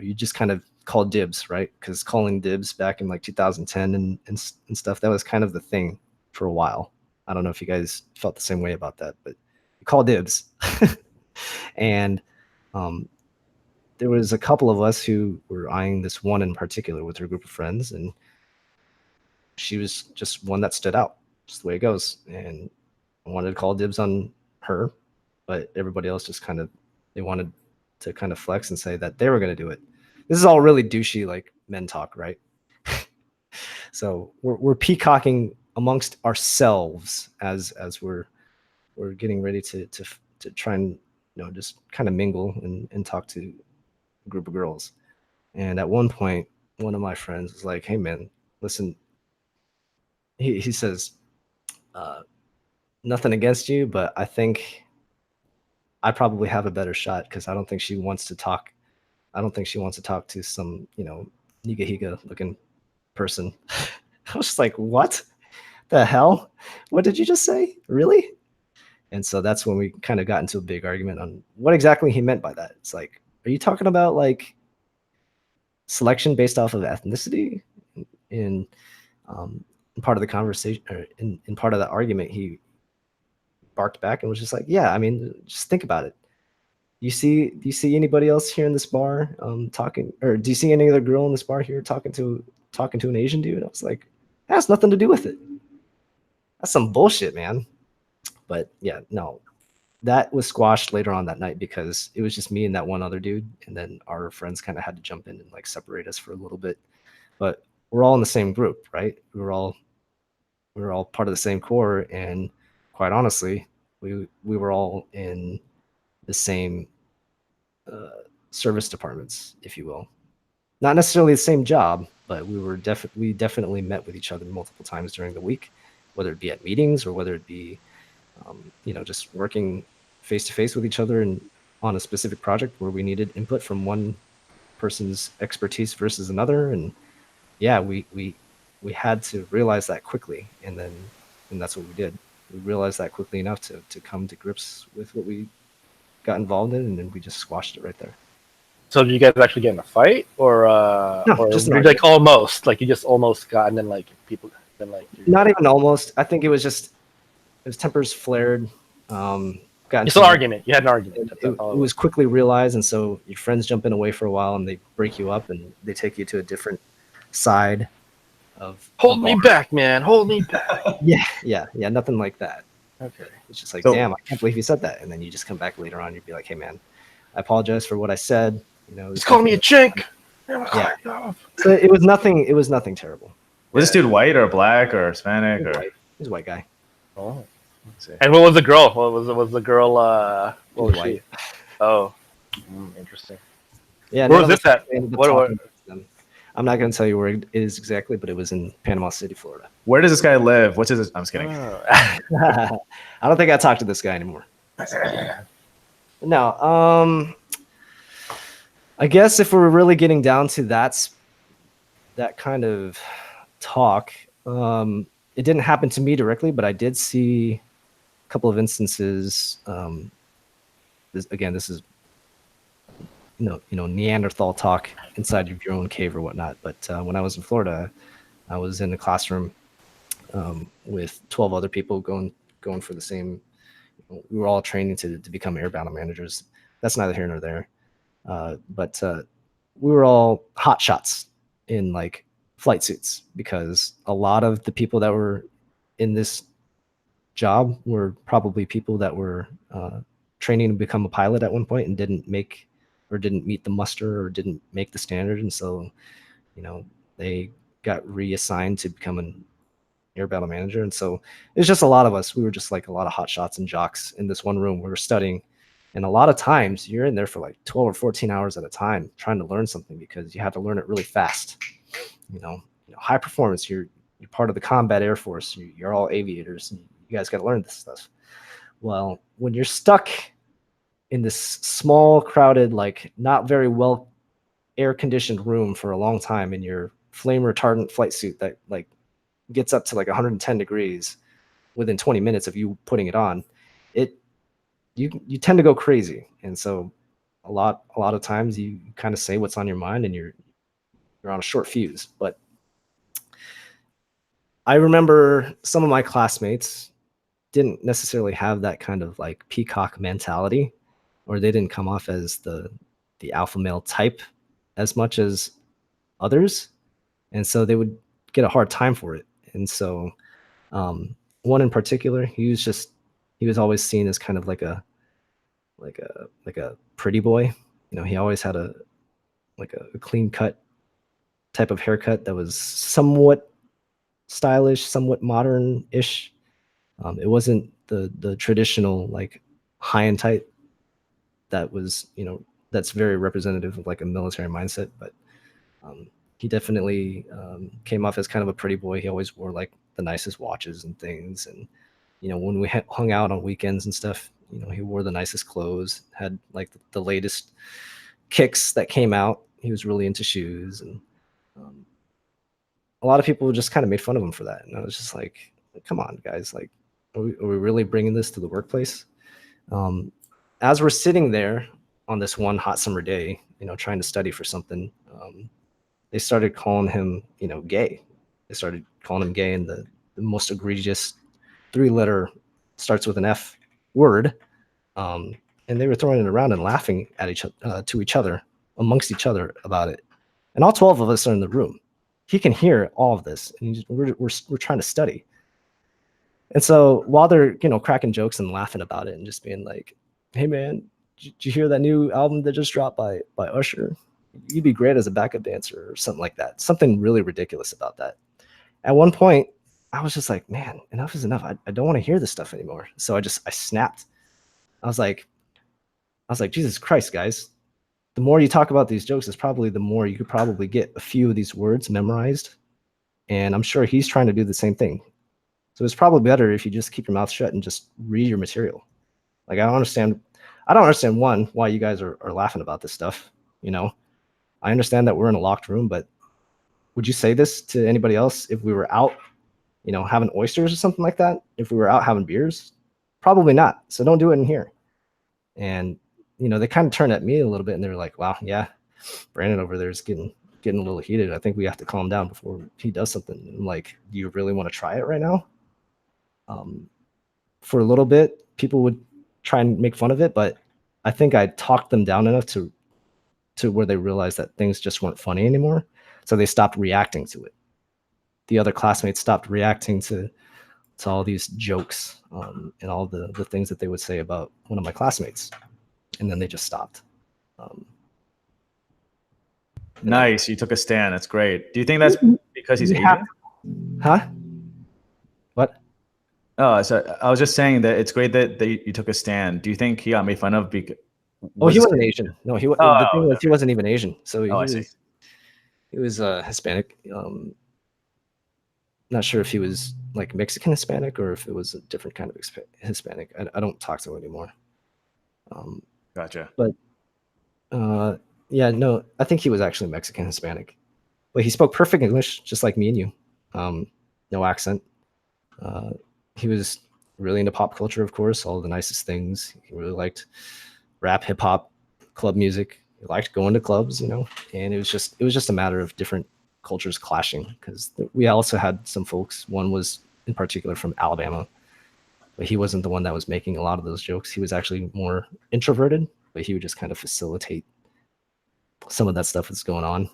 you just kind of call dibs, right? Because calling dibs back in like 2010 and stuff, that was kind of the thing for a while. I don't know if you guys felt the same way about that, but you call dibs. And there was a couple of us who were eyeing this one in particular with her group of friends, and she was just one that stood out, just the way it goes. And I wanted to call dibs on her, but everybody else just they wanted to kind of flex and say that they were going to do it. This is all really douchey, like men talk, right? So we're peacocking amongst ourselves as we're getting ready to try and just kind of mingle and talk to a group of girls. And at one point, one of my friends was like, "Hey man, listen." He says, "Nothing against you, but I think I probably have a better shot, because I don't think she wants to talk. I don't think she wants to talk to some higa looking person." I was just like, "What the hell? What did you just say? Really?" And so that's when we kind of got into a big argument on what exactly he meant by that. It's like, are you talking about like selection based off of ethnicity? In part of the conversation, or in part of the argument, he barked back and was just like, "Yeah, I mean, just think about it. Do you see anybody else here in this bar talking, or do you see any other girl in this bar here talking to an Asian dude?" I was like, that has nothing to do with it. That's some bullshit, man. But yeah, no, that was squashed later on that night because it was just me and that one other dude, and then our friends kind of had to jump in and like separate us for a little bit. But we're all in the same group, right? We were all part of the same corps, and quite honestly, we were all in the same service departments, if you will. Not necessarily the same job, but we definitely met with each other multiple times during the week, whether it be at meetings or whether it be just working face to face with each other and on a specific project where we needed input from one person's expertise versus another. And yeah, we had to realize that quickly, and that's what we did. We realized that quickly enough to come to grips with what we got involved in, and then we just squashed it right there. So did you guys actually get in a fight, or No, or just were you like almost, like you just almost got, and then like people, then like not even almost. I think it was tempers flared. It's an argument. You had an argument. It was quickly realized, and so your friends jump in away for a while, and they break you up, and they take you to a different side of Hold me back, man. Hold me back. yeah, nothing like that. Okay. It's just like, So- damn, I can't believe you said that. And then you just come back later on, you'd be like, hey man, I apologize for what I said. You know, He's calling me a chink. Yeah. So it was nothing terrible. Was this dude white or black or Hispanic He's or? white. He's a white guy. Oh. Let's see. And what was the girl? What was the girl? What He was was white. she? Oh, interesting. Yeah. Where was this at? What? I'm not going to tell you where it is exactly, but it was in Panama City, Florida. Where does this guy live? What's his? I'm just kidding. I don't think I talk to this guy anymore. No. I guess if we're really getting down to that kind of talk, it didn't happen to me directly, but I did see a couple of instances. This is Neanderthal talk inside of your own cave or whatnot. But when I was in Florida, I was in a classroom with 12 other people going for the same. We were all training to become air battle managers. That's neither here nor there. But we were all hot shots in like flight suits because a lot of the people that were in this job were probably people that were training to become a pilot at one point and didn't meet the muster or didn't make the standard. And so, they got reassigned to become an air battle manager. And so it's just a lot of us. We were just like a lot of hot shots and jocks in this one room. We were studying. And a lot of times you're in there for like 12 or 14 hours at a time trying to learn something because you have to learn it really fast. High performance, you're part of the combat air force. You're all aviators. And you guys got to learn this stuff. Well, when you're stuck in this small, crowded, like not very well air conditioned room for a long time in your flame retardant flight suit that like gets up to like 110 degrees within 20 minutes of you putting it on, you tend to go crazy. And so a lot of times you kind of say what's on your mind and you're on a short fuse. But I remember some of my classmates didn't necessarily have that kind of like peacock mentality, or they didn't come off as the alpha male type as much as others. And so they would get a hard time for it. And so one in particular, he was always seen as kind of like a pretty boy. He always had a clean cut type of haircut that was somewhat stylish, somewhat modern-ish. It wasn't the traditional like high and tight that was, that's very representative of like a military mindset. But he definitely came off as kind of a pretty boy. He always wore like the nicest watches and things. And, when we hung out on weekends and stuff, he wore the nicest clothes, had like the latest kicks that came out. He was really into shoes. And a lot of people just kind of made fun of him for that. And I was just like, come on, guys. Like, are we really bringing this to the workplace? As we're sitting there on this one hot summer day, trying to study for something, they started calling him, gay. They started calling him gay, and the most egregious 3-letter starts with an F word. And they were throwing it around and laughing at to each other, amongst each other about it. And all 12 of us are in the room. He can hear all of this, and we're trying to study. And so while they're, cracking jokes and laughing about it and just being like, hey man, did you hear that new album that just dropped by Usher? You'd be great as a backup dancer or something like that. Something really ridiculous about that. At one point, I was just like, man, enough is enough. I don't want to hear this stuff anymore. So I snapped. I was like, Jesus Christ, guys. The more you talk about these jokes, is probably the more you could probably get a few of these words memorized. And I'm sure he's trying to do the same thing. So it's probably better if you just keep your mouth shut and just read your material. Like, I don't understand one, why you guys are laughing about this stuff. I understand that we're in a locked room, but would you say this to anybody else if we were out, having oysters or something like that? If we were out having beers? Probably not. So don't do it in here. And, they kind of turned at me a little bit and they were like, wow, yeah, Brandon over there is getting a little heated. I think we have to calm down before he does something. I'm like, do you really want to try it right now? For a little bit, people would try and make fun of it, but I think I talked them down enough to where they realized that things just weren't funny anymore. So they stopped reacting to it. The other classmates stopped reacting to all these jokes and all the things that they would say about one of my classmates. And then they just stopped. Nice. You took a stand. That's great. Do you think that's because he's Asian? Huh? What? Oh, so I was just saying that it's great that you took a stand. Do you think he got made fun of because? Oh, he wasn't Asian. No, he. Oh, the thing was, he wasn't even Asian. So I see. He was Hispanic. Not sure if he was like Mexican Hispanic or if it was a different kind of Hispanic. I don't talk to him anymore. Gotcha. But yeah, no, I think he was actually Mexican Hispanic. But he spoke perfect English, just like me and you. No accent. He was really into pop culture, of course, all the nicest things. He really liked rap, hip hop, club music. He liked going to clubs, you know, and it was just a matter of different cultures clashing, because we also had some folks. One was in particular from Alabama, but he wasn't the one that was making a lot of those jokes. He was actually more introverted, but he would just kind of facilitate some of that stuff that's going on.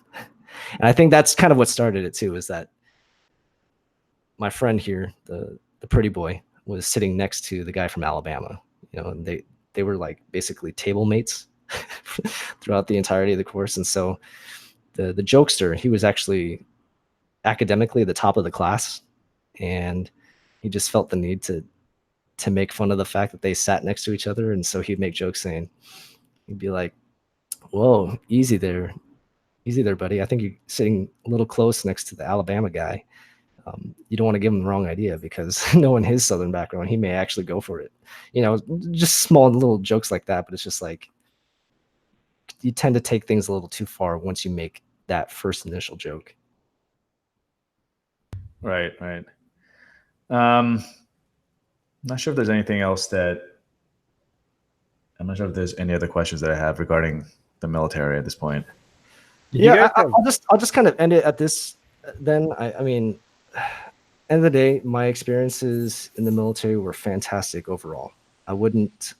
And I think that's kind of what started it too, is that my friend here, the pretty boy, was sitting next to the guy from Alabama, you know, and they were like basically table mates throughout the entirety of the course. And so the jokester, he was actually academically the top of the class, and he just felt the need to make fun of the fact that they sat next to each other. And so he'd make jokes saying, he'd be like, "Whoa, easy there, buddy. I think you're sitting a little close next to the Alabama guy. You don't want to give him the wrong idea, because knowing his Southern background, he may actually go for it." You know, just small little jokes like that. But it's just like, you tend to take things a little too far once you make that first initial joke. Right. Not sure if there's anything else I'm not sure if there's any other questions that I have regarding the military at this point. Yeah, I'll just kind of end it at this. Then I mean, end of the day, my experiences in the military were fantastic overall. I wouldn't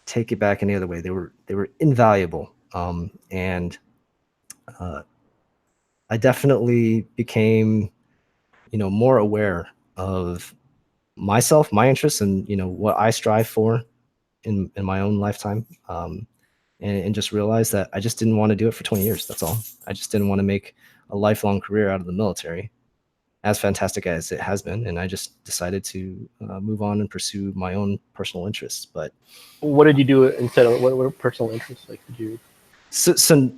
take it back any other way. They were invaluable. And I definitely became, you know, more aware of myself, my interests, and, you know, what I strive for in my own lifetime. And just realized that I just didn't want to do it for 20 years. That's all. I just didn't want to make a lifelong career out of the military, as fantastic as it has been. And I just decided to move on and pursue my own personal interests. But what did you do instead of what personal interests? Like, did you? So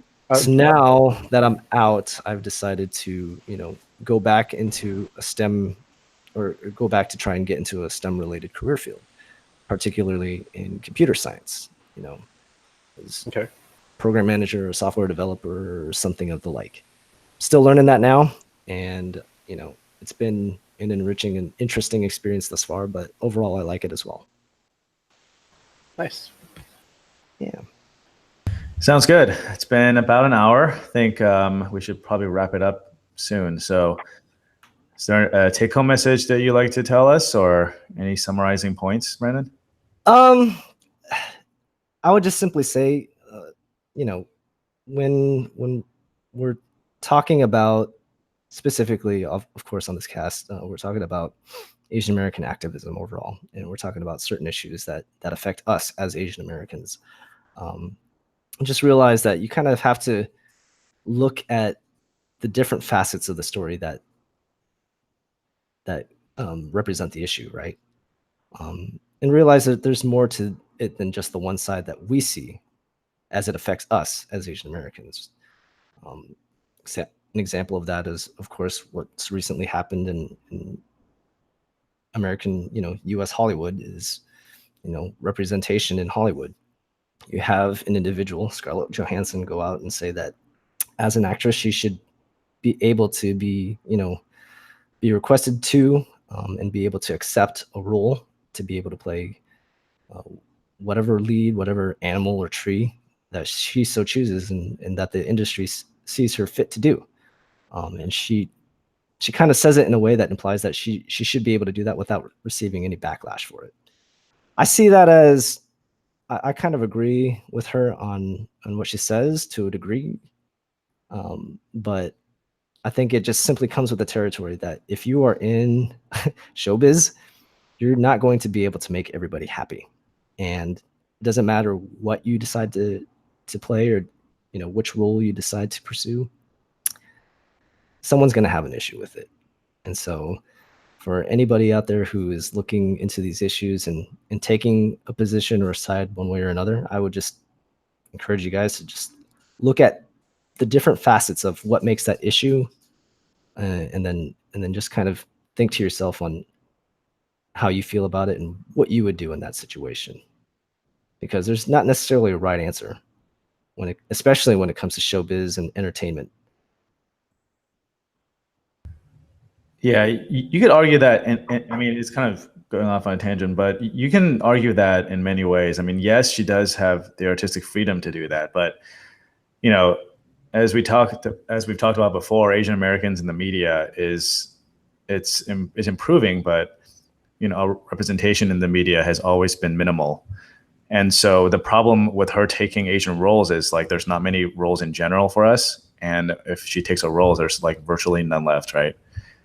now that I'm out, I've decided to, you know, go back into a STEM, or go back to try and get into a STEM related career field, particularly in computer science, you know, as program manager or software developer or something of the like. Still learning that now. And, you know, it's been an enriching and interesting experience thus far, but overall I like it as well. Nice. Yeah. Sounds good. It's been about an hour. I think we should probably wrap it up soon. So is there a take-home message that you'd like to tell us, or any summarizing points, Brandon? I would just simply say, you know, when we're talking about, specifically, of course, on this cast, we're talking about Asian American activism overall, and we're talking about certain issues that affect us as Asian Americans. Just realize that you kind of have to look at the different facets of the story that represent the issue, right? And realize that there's more to it than just the one side that we see as it affects us as Asian Americans. An example of that is, of course, what's recently happened in American, you know, U.S. Hollywood is, you know, representation in Hollywood. You have an individual, Scarlett Johansson, go out and say that as an actress, she should be able to be, you know, be requested to and be able to accept a role to be able to play whatever lead, whatever animal or tree that she so chooses, and that the industry sees her fit to do. And she kind of says it in a way that implies that she should be able to do that without receiving any backlash for it. I see that as, I kind of agree with her on what she says to a degree. But I think it just simply comes with the territory that if you are in showbiz, you're not going to be able to make everybody happy. And it doesn't matter what you decide to play, or which role you decide to pursue, someone's going to have an issue with it. And so for anybody out there who is looking into these issues and taking a position or a side one way or another, I would just encourage you guys to just look at the different facets of what makes that issue, and then just kind of think to yourself on how you feel about it and what you would do in that situation. Because there's not necessarily a right answer especially when it comes to showbiz and entertainment. Yeah, you could argue that, and I mean, it's kind of going off on a tangent, but you can argue that in many ways. I mean, yes, she does have the artistic freedom to do that, but as we've talked about before, Asian Americans in the media is improving, but our representation in the media has always been minimal. And so the problem with her taking Asian roles is like there's not many roles in general for us, and if she takes a role, there's like virtually none left, right?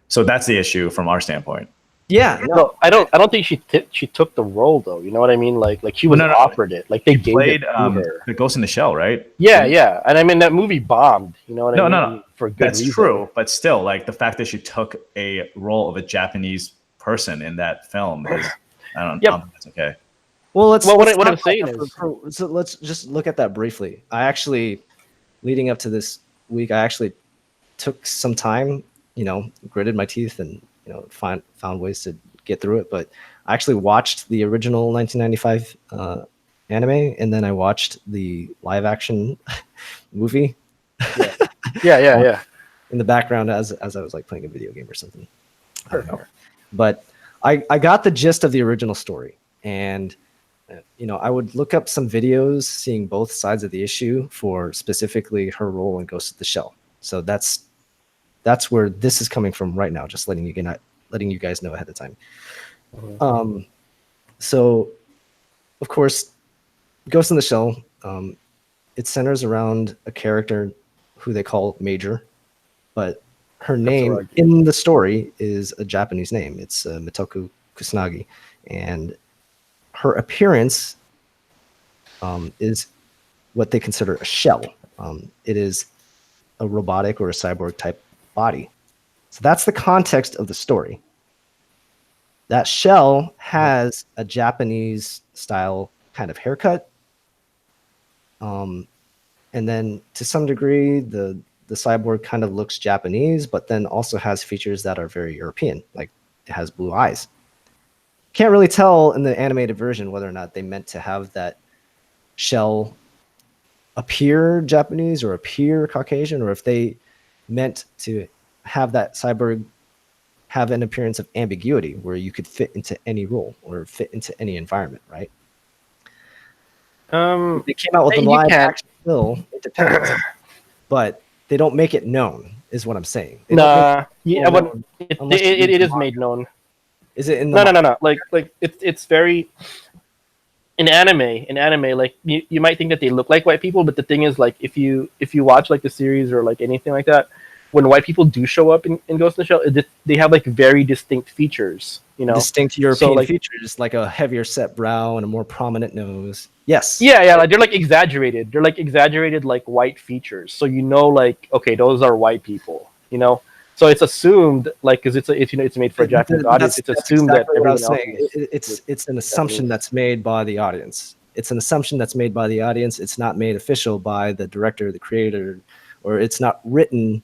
So that's the issue from our standpoint. Yeah, no, I don't think she took the role though. You know what I mean? Like she was offered it. Like they gave it to her. The Ghost in the Shell, right? Yeah, and I mean that movie bombed. You know what I mean? No. For good That's reason. true, but still, like the fact that she took a role of a Japanese person in that film is, I don't know. That's okay. Well, what I'm saying is, so let's just look at that briefly. I actually, leading up to this week, I actually took some time, gritted my teeth and found ways to get through it. But I actually watched the original 1995 anime, and then I watched the live action movie. Yeah. In the background as I was like playing a video game or something. I don't know. But I got the gist of the original story, and I would look up some videos seeing both sides of the issue for specifically her role in Ghost of the Shell. So that's where this is coming from right now. Just letting you guys know ahead of time. So of course, Ghost in the Shell, it centers around a character who they call Major, but her name in the story is a Japanese name. It's Mitoku Kusanagi, and her appearance is what they consider a shell. It is a robotic or a cyborg type body. So that's the context of the story. That shell has a Japanese style kind of haircut. And then to some degree, the cyborg kind of looks Japanese, but then also has features that are very European, like it has blue eyes. Can't really tell in the animated version whether or not they meant to have that shell appear Japanese or appear Caucasian, or if they meant to have that cyborg have an appearance of ambiguity where you could fit into any role or fit into any environment, right? They came out with a live action film. It depends, but they don't make it known, is what I'm saying. It is made known. Is it in the no? Like it's very in anime. Like you might think that they look like white people, but the thing is, like if you watch like the series or like anything like that, when white people do show up in Ghost in the Shell, they have like very distinct features. Distinct European features, like a heavier set brow and a more prominent nose. Yes. Yeah. Like they're like exaggerated. They're like exaggerated like white features. So like okay, those are white people. So it's assumed, like, because it's made for a Japanese audience. It's assumed exactly that everyone else. It's an assumption that's made by the audience. It's an assumption that's made by the audience. It's not made official by the director, the creator, or it's not written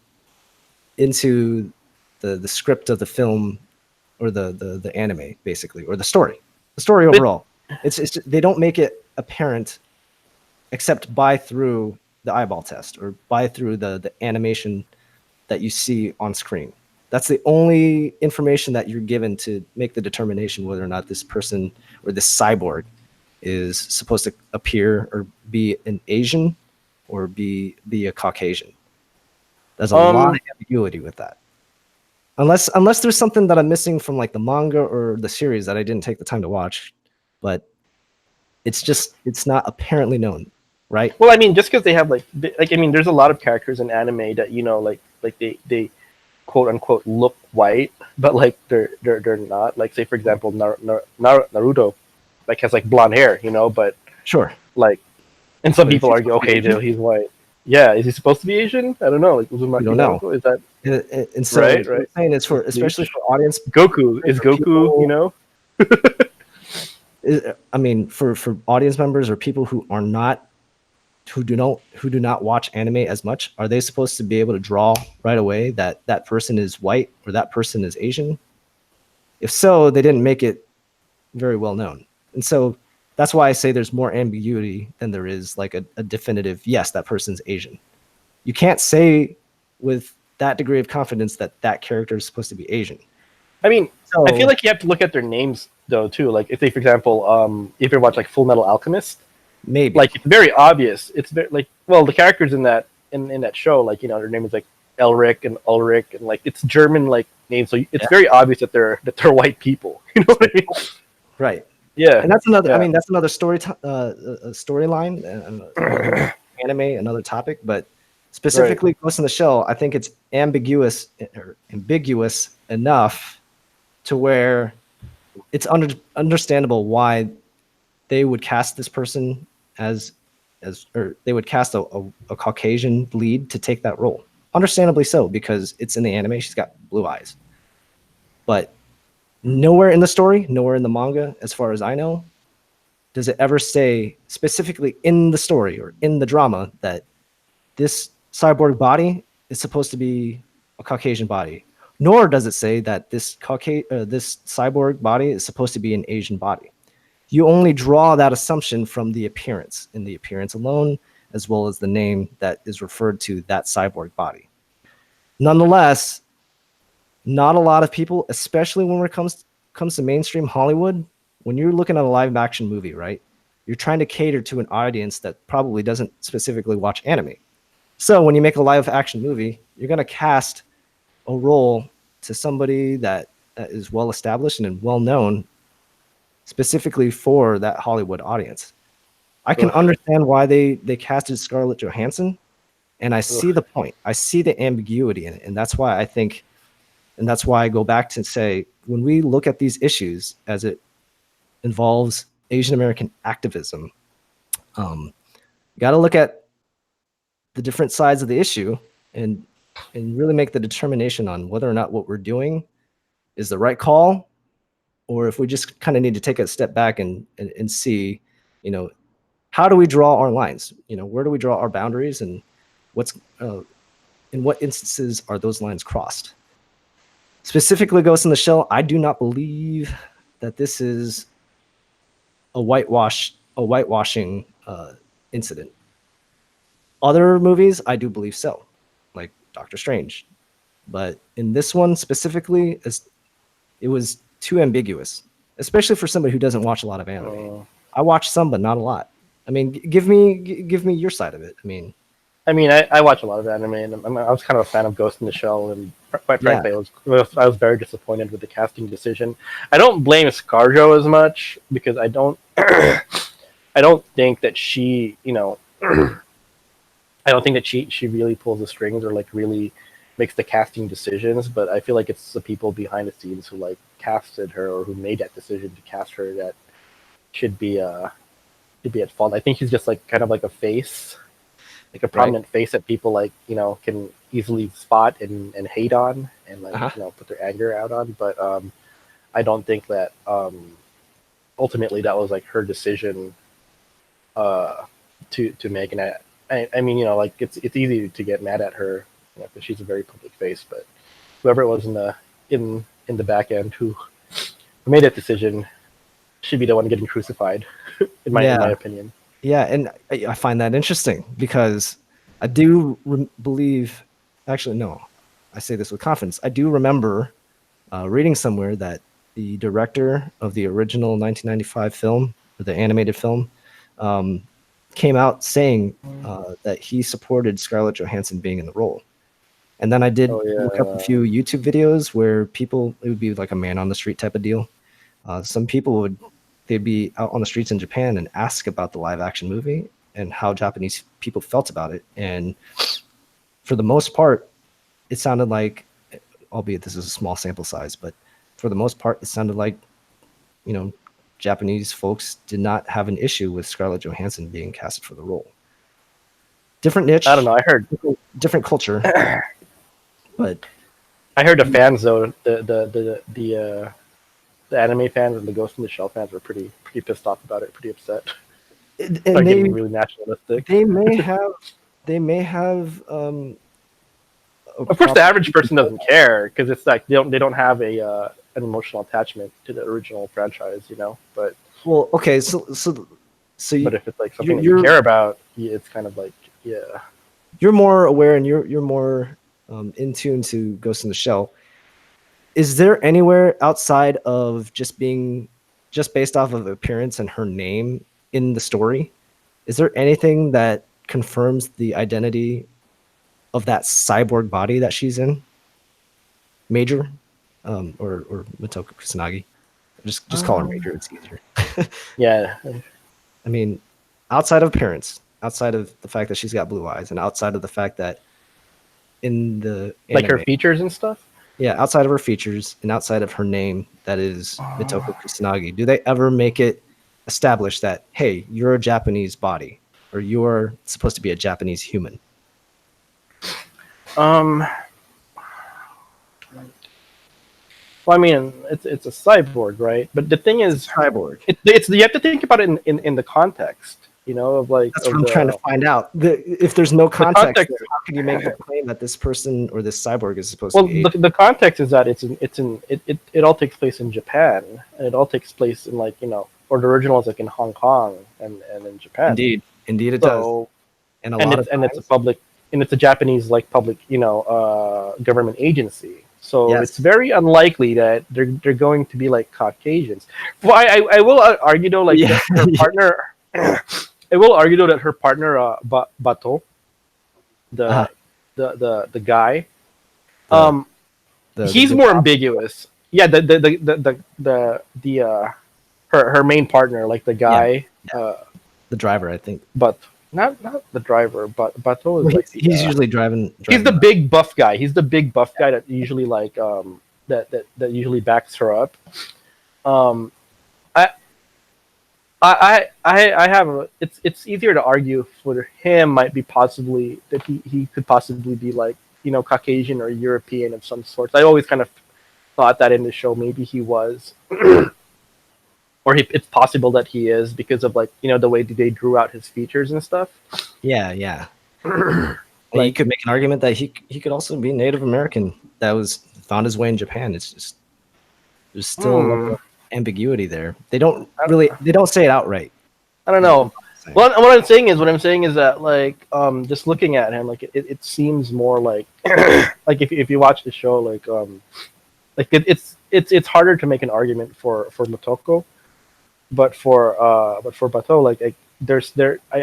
into the script of the film or the anime, basically, or the story overall. It's they don't make it apparent except through the eyeball test or through the animation that you see on screen. That's the only information that you're given to make the determination whether or not this person or this cyborg is supposed to appear or be an Asian or be a Caucasian. There's a lot of ambiguity with that. Unless there's something that I'm missing from like the manga or the series that I didn't take the time to watch, but it's not apparently known. right? Well, I mean, just because they have I mean, there's a lot of characters in anime that like they quote unquote look white, but like they're not. Like say for example, Naruto, like has like blonde hair, but Sure. like, and some But is people he argue, supposed to be okay, Asian? He's white. Yeah, is he supposed to be Asian? I don't know. Like We Uzumaki don't know. Naruto, is that And so right? what I'm Right. saying is, for Is especially Bleach? for audience, Goku is for Goku. people, I mean, for audience members or people who are not who do not watch anime as much, are they supposed to be able to draw right away that that person is white or that person is Asian? If so, they didn't make it very well known. And so that's why I say there's more ambiguity than there is like a definitive, yes, that person's Asian. You can't say with that degree of confidence that that character is supposed to be Asian. I mean, I feel So like you have to look at their names though too. Like if they, for example, if you watch like Full Metal Alchemist, maybe, like it's very obvious. It's very like, well, the characters in that show, like their name is like Elric and Ulrich, and like it's German like names, so it's yeah, very obvious that they're white people. You know what I mean? right. Yeah, And that's another. I yeah, mean, that's another storyline, and another anime, another topic. But right. specifically, Ghost in the Shell, I think it's ambiguous enough to where it's understandable why they would cast this person or they would cast a Caucasian lead to take that role. Understandably so, because it's in the anime. She's got blue eyes, but nowhere in the story, nowhere in the manga, as far as I know, does it ever say specifically in the story or in the drama that this cyborg body is supposed to be a Caucasian body. Nor does it say that this this cyborg body is supposed to be an Asian body. You only draw that assumption from the appearance, in the appearance alone, as well as the name that is referred to that cyborg body. Nonetheless, not a lot of people, especially when it comes to mainstream Hollywood, when you're looking at a live action movie, right? You're trying to cater to an audience that probably doesn't specifically watch anime. So when you make a live action movie, you're going to cast a role to somebody that is well established and well known specifically for that Hollywood audience. I can Ugh, understand why they casted Scarlett Johansson, and I ugh. see the point. I see the ambiguity in it, and that's why I think, and that's why I go back to say, when we look at these issues as it involves Asian American activism, you got to look at the different sides of the issue and really make the determination on whether or not what we're doing is the right call, or if we just kind of need to take a step back and see, you know, how do we draw our lines? You know, where do we draw our boundaries, and what's in what instances are those lines crossed? Specifically, Ghost in the Shell, I do not believe that this is a whitewashing incident. Other movies, I do believe so, like Doctor Strange. But in this one specifically, it was too ambiguous, especially for somebody who doesn't watch a lot of anime. I watch some, but not a lot. I mean, give me your side of it. I mean, I watch a lot of anime, and I was kind of a fan of Ghost in the Shell, and quite Yeah, frankly, I was very disappointed with the casting decision. I don't blame ScarJo as much because I don't I don't think that she, I don't think that she really pulls the strings or like really makes the casting decisions. But I feel like it's the people behind the scenes who like casted her or who made that decision to cast her that should be at fault. I think he's just like kind of like a face, like a right. prominent face that people like can easily spot and hate on and like Uh-huh. put their anger out on. But I don't think that ultimately that was like her decision to make. And I mean like it's easy to get mad at her because she's a very public face. But whoever it was in the back end who made that decision should be the one getting crucified, in my Yeah, opinion. yeah, and I find that interesting because I do believe. Actually, no, I say this with confidence. I do remember reading somewhere that the director of the original 1995 film, or the animated film, um, came out saying that he supported Scarlett Johansson being in the role. And then I did Oh look up a yeah. few YouTube videos where people, it would be like a man on the street type of deal. Some people they'd be out on the streets in Japan and ask about the live action movie. and how Japanese people felt about it. And for the most part, it sounded like, albeit this is a small sample size, but for the most part, it sounded like, Japanese folks did not have an issue with Scarlett Johansson being casted for the role. Different niche. I don't know. I heard different culture, but I heard the fans though, the anime fans and the Ghost in the Shell fans were pretty pissed off about it, pretty upset. and Getting really nationalistic. They may have. Of course, the average person doesn't care because it's like they don't have an emotional attachment to the original franchise, But well, okay, so but if it's like something that you care about, it's kind of like you're more aware and you're more in tune to Ghost in the Shell. Is there anywhere outside of just based off of appearance and her name in the story? Is there anything that confirms the identity of that cyborg body that she's in? Major, or Motoko Kusanagi? Just call her Major. It's easier. Yeah. I mean, outside of appearance, outside of the fact that she's got blue eyes, and outside of the fact that in the like anime, her features and stuff. Yeah, outside of her features and outside of her name, that is Mitoko Kusanagi, do they ever make it establish that, hey, you're a Japanese body, or you're supposed to be a Japanese human? Well, I mean, it's a cyborg, right? But the thing is, Cyborg. It's you have to think about it in the context, of like. That's what I'm trying to find out. If there's no context, then how can you make the claim that this person or this cyborg is supposed to be? Well, the context is that it all takes place in Japan, and it all takes place in like or the original is like in Hong Kong and in Japan. Indeed, it does. And it's a Japanese like public government agency. So Yes. it's very unlikely that they're going to be like Caucasians. Well, I will argue though, like Yeah. her partner. I will argue though that her partner, Bato, the guy, he's more ambiguous. Yeah, her main partner, like the guy, the driver, I think. but not the driver, but Bato is He's usually driving. He's the big buff guy. He's the big buff guy that usually like that usually backs her up. I have it's easier to argue for him might be possibly that he could possibly be like Caucasian or European of some sort. I always kind of thought that in the show maybe he was. Or it's possible that he is because of like the way they drew out his features and stuff. Yeah. Well, you could make an argument that he could also be Native American that found his way in Japan. It's just there's still ambiguity there. They don't say it outright. I don't know. Well, what I'm saying is that like just looking at him, like it seems more like like if you watch the show, like it's harder to make an argument for Motoko. But for Bato, like I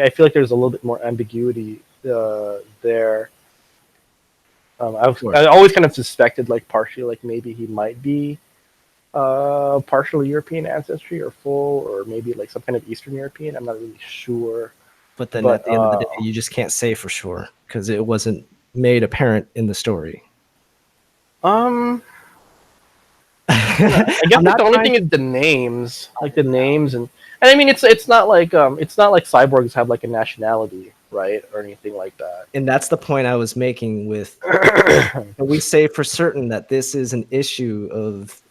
feel like there's a little bit more ambiguity there. I always kind of suspected like partially like maybe he might be partial European ancestry or full or maybe like some kind of Eastern European. I'm not really sure. But then at the end of the day, you just can't say for sure because it wasn't made apparent in the story. I guess the only thing is the names, like the names, and I mean it's not like cyborgs have like a nationality, right, or anything like that. And that's the point I was making with we say for certain that this is an issue of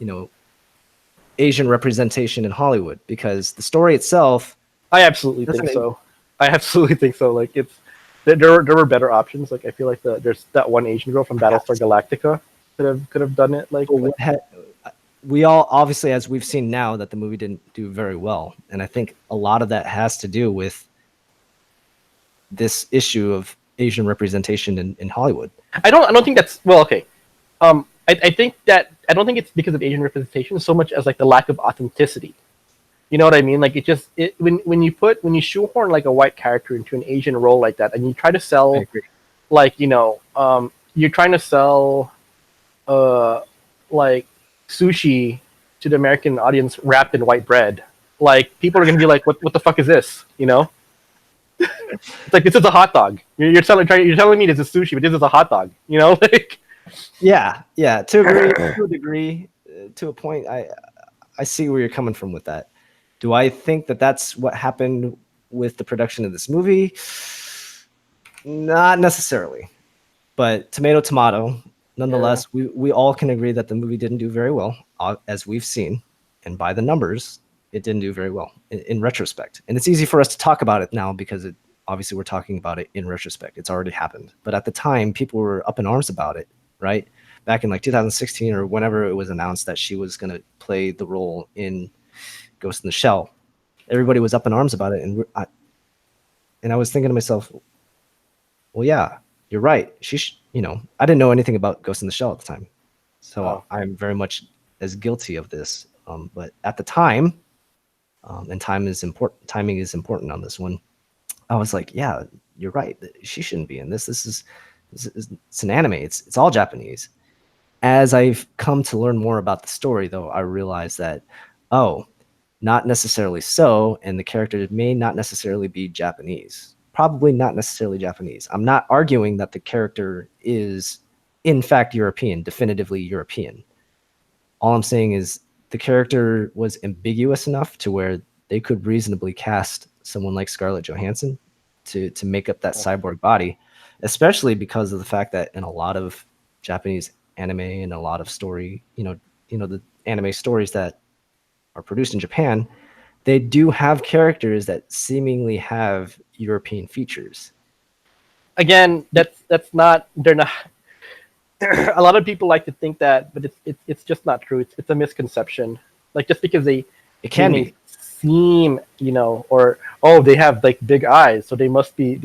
Asian representation in Hollywood because the story itself. I absolutely think so. Like there were better options. Like I feel like there's that one Asian girl from Battlestar Galactica could have done it. Like we all obviously, as we've seen now, that the movie didn't do very well, and I think a lot of that has to do with this issue of Asian representation in Hollywood. I don't think that's okay. I think that I don't think it's because of Asian representation so much as like the lack of authenticity. You know what I mean? Like when you shoehorn like a white character into an Asian role like that, and you try to sell like you're trying to sell like sushi to the American audience wrapped in white bread. Like people are gonna be like, what the fuck is this? It's like, this is a hot dog. You're telling me this is sushi, but this is a hot dog. You know, like. Yeah, yeah. To a degree, to a point, I see where you're coming from with that. Do I think that that's what happened with the production of this movie? Not necessarily, but tomato. Nonetheless, we all can agree that the movie didn't do very well, as we've seen, and by the numbers, it didn't do very well in retrospect. And it's easy for us to talk about it now because obviously we're talking about it in retrospect. It's already happened. But at the time, people were up in arms about it, right? Back in like 2016 or whenever it was announced that she was going to play the role in Ghost in the Shell, everybody was up in arms about it. And I was thinking to myself, well, yeah, you're right. I didn't know anything about Ghost in the Shell at the time. So I'm very much as guilty of this. But at the time, and timing is important on this one. I was like, yeah, you're right. She shouldn't be in this. It's an anime. It's all Japanese. As I've come to learn more about the story, though, I realized that, not necessarily so, and the character may not necessarily be Japanese. Probably not necessarily Japanese. I'm not arguing that the character is, in fact, European, definitively European. All I'm saying is the character was ambiguous enough to where they could reasonably cast someone like Scarlett Johansson to make up that cyborg body, especially because of the fact that in a lot of Japanese anime and a lot of story, the anime stories that are produced in Japan, they do have characters that seemingly have European features. Again, that's not. They're not. A lot of people like to think that, but it's just not true. It's a misconception. Like, just because it can be seem, or they have like big eyes, so they must be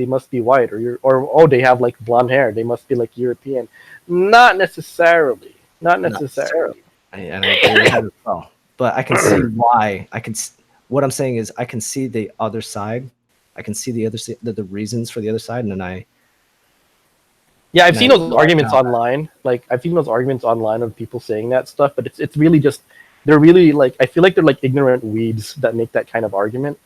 white, or they have like blonde hair, they must be like European. Not necessarily. And I agree with that as well. But I can see why. What I'm saying is, I can see the other side. I can see the reasons for the other side, and then I've seen those arguments online. Like, I've seen those arguments online of people saying that stuff, but it's really just, they're really like, I feel like they're like ignorant weebs that make that kind of argument.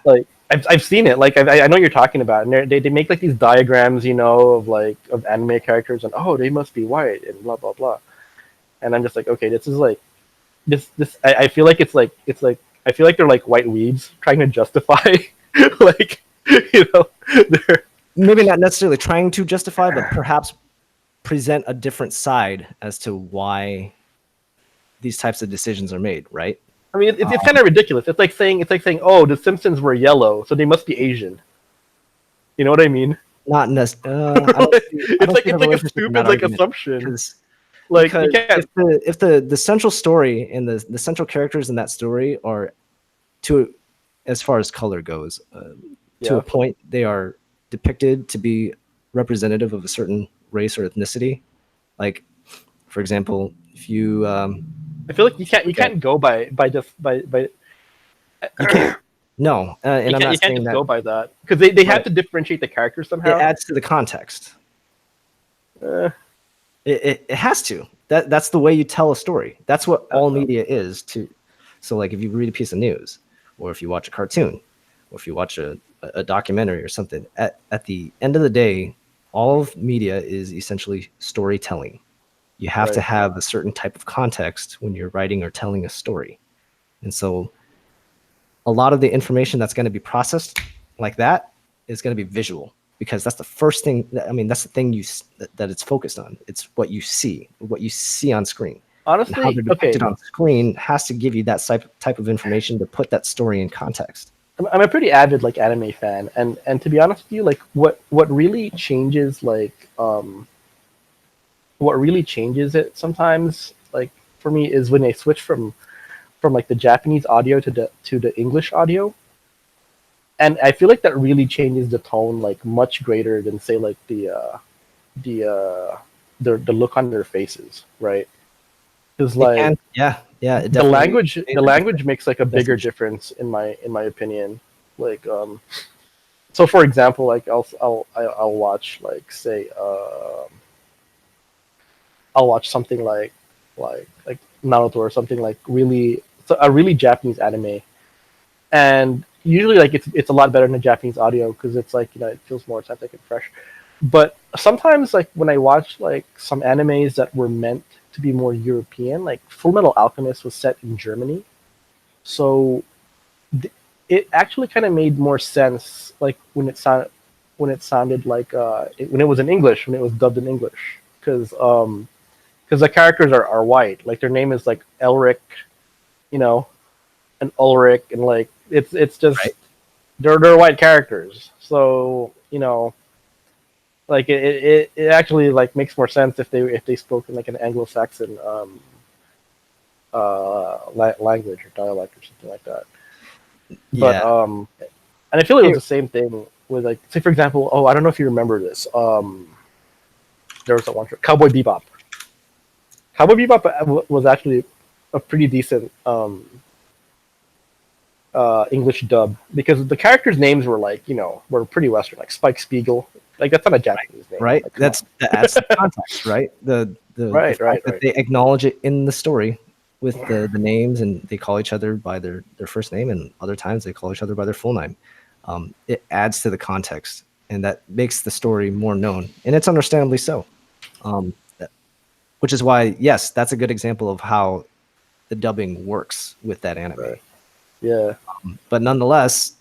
Like, I've seen it. Like, I know what you're talking about, and they make like these diagrams, of anime characters, and they must be white and blah blah blah. And I'm just like, okay, this is like, this. I feel like it's like I feel like they're like white weebs trying to justify, like, they're maybe not necessarily trying to justify, but perhaps present a different side as to why these types of decisions are made, right? I mean, it's kind of ridiculous. It's like saying, the Simpsons were yellow, so they must be Asian. You know what I mean? Not necessarily. It's like a stupid like assumption. Like, you can't. If the central story and the central characters in that story are, as far as color goes, to a point, they are depicted to be representative of a certain race or ethnicity. Like, for example, if you I feel like you can't go by just by. No, and I'm not saying that. You can't just go by that, because they have to differentiate the characters somehow. It adds to the context. It has to. That's the way you tell a story. That's what all media is too. So, like, if you read a piece of news, or if you watch a cartoon, or if you watch a documentary or something, at the end of the day, all of media is essentially storytelling. You have to have a certain type of context when you're writing or telling a story. And so a lot of the information that's going to be processed like that is going to be visual, because that's the first thing. That's the thing that it's focused on. It's what you see on screen. Honestly, and how they're depicted on screen has to give you that type of information to put that story in context. I'm a pretty avid like anime fan, and to be honest with you, like what really changes what really changes it sometimes, like, for me, is when they switch from like the Japanese audio to the English audio. And I feel like that really changes the tone, like, much greater than, say, like the look on their faces, right? Because, like, the language makes like a bigger difference in my opinion. Like, so for example, like, I'll watch, like, say, I'll watch something like Naruto, or something like a really Japanese anime, and usually like it's a lot better in the Japanese audio because it's like it feels more authentic and fresh. But sometimes like when I watch like some animes that were meant to be more European, like Full Metal Alchemist was set in Germany, so it actually kind of made more sense like when it sounded like when it was in English, when it was dubbed in English, because the characters are white, like their name is like Elric, you know, and Ulrich, and like it's just Right. they're white characters, so like it actually like makes more sense if they spoke in like an Anglo-Saxon language or dialect or something like that. But Yeah. and I feel it was Here- the same thing with like, say for example, oh, I don't know if you remember this. There was that one show, Cowboy Bebop. Cowboy Bebop was actually a pretty decent English dub because the characters' names were like were pretty Western, like Spike Spiegel. Like that's not a Japanese name. right. Like, That adds to the context, right? The fact that right. they acknowledge it in the story with the names, and they call each other by their first name, and other times they call each other by their full name. It adds to the context, and that makes the story more known, and it's understandably so. Um, which is why, yes, that's a good example of how the dubbing works with that anime. Right. Yeah. But nonetheless,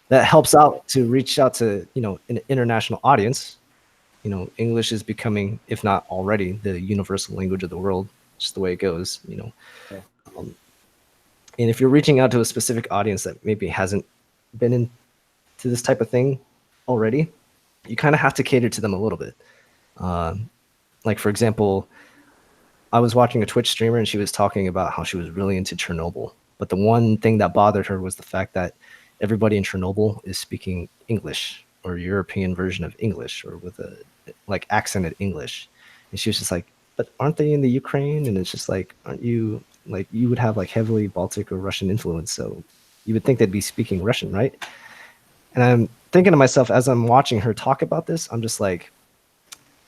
that helps out to reach out to an international audience. English is becoming, if not already, the universal language of the world. Just the way it goes. Yeah. Um, and if you're reaching out to a specific audience that maybe hasn't been into this type of thing already, you kind of have to cater to them a little bit. Like for example, I was watching a Twitch streamer and she was talking about how she was really into Chernobyl. But the one thing that bothered her was the fact that everybody in Chernobyl is speaking English or European version of English or with a like accented English. And she was just like, but aren't they in the Ukraine? And it's just like, aren't you like, you would have like heavily Baltic or Russian influence. So you would think they'd be speaking Russian, right? And I'm thinking to myself as I'm watching her talk about this, I'm just like,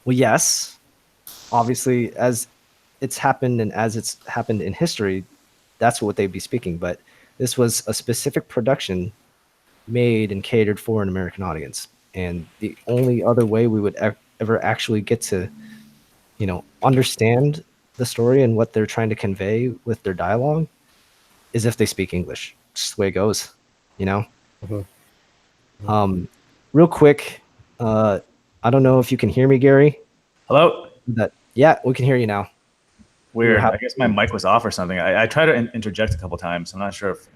well, yes, obviously, as it's happened and as it's happened in history, that's what they'd be speaking. But this was a specific production made and catered for an American audience. And the only other way we would ever actually get to, understand the story and what they're trying to convey with their dialogue is if they speak English. Just the way it goes, you know? Mhm. Real quick, I don't know if you can hear me, Gary. Hello. Yeah, we can hear you now. Weird. I guess my mic was off or something. I tried to interject a couple times. I'm not sure if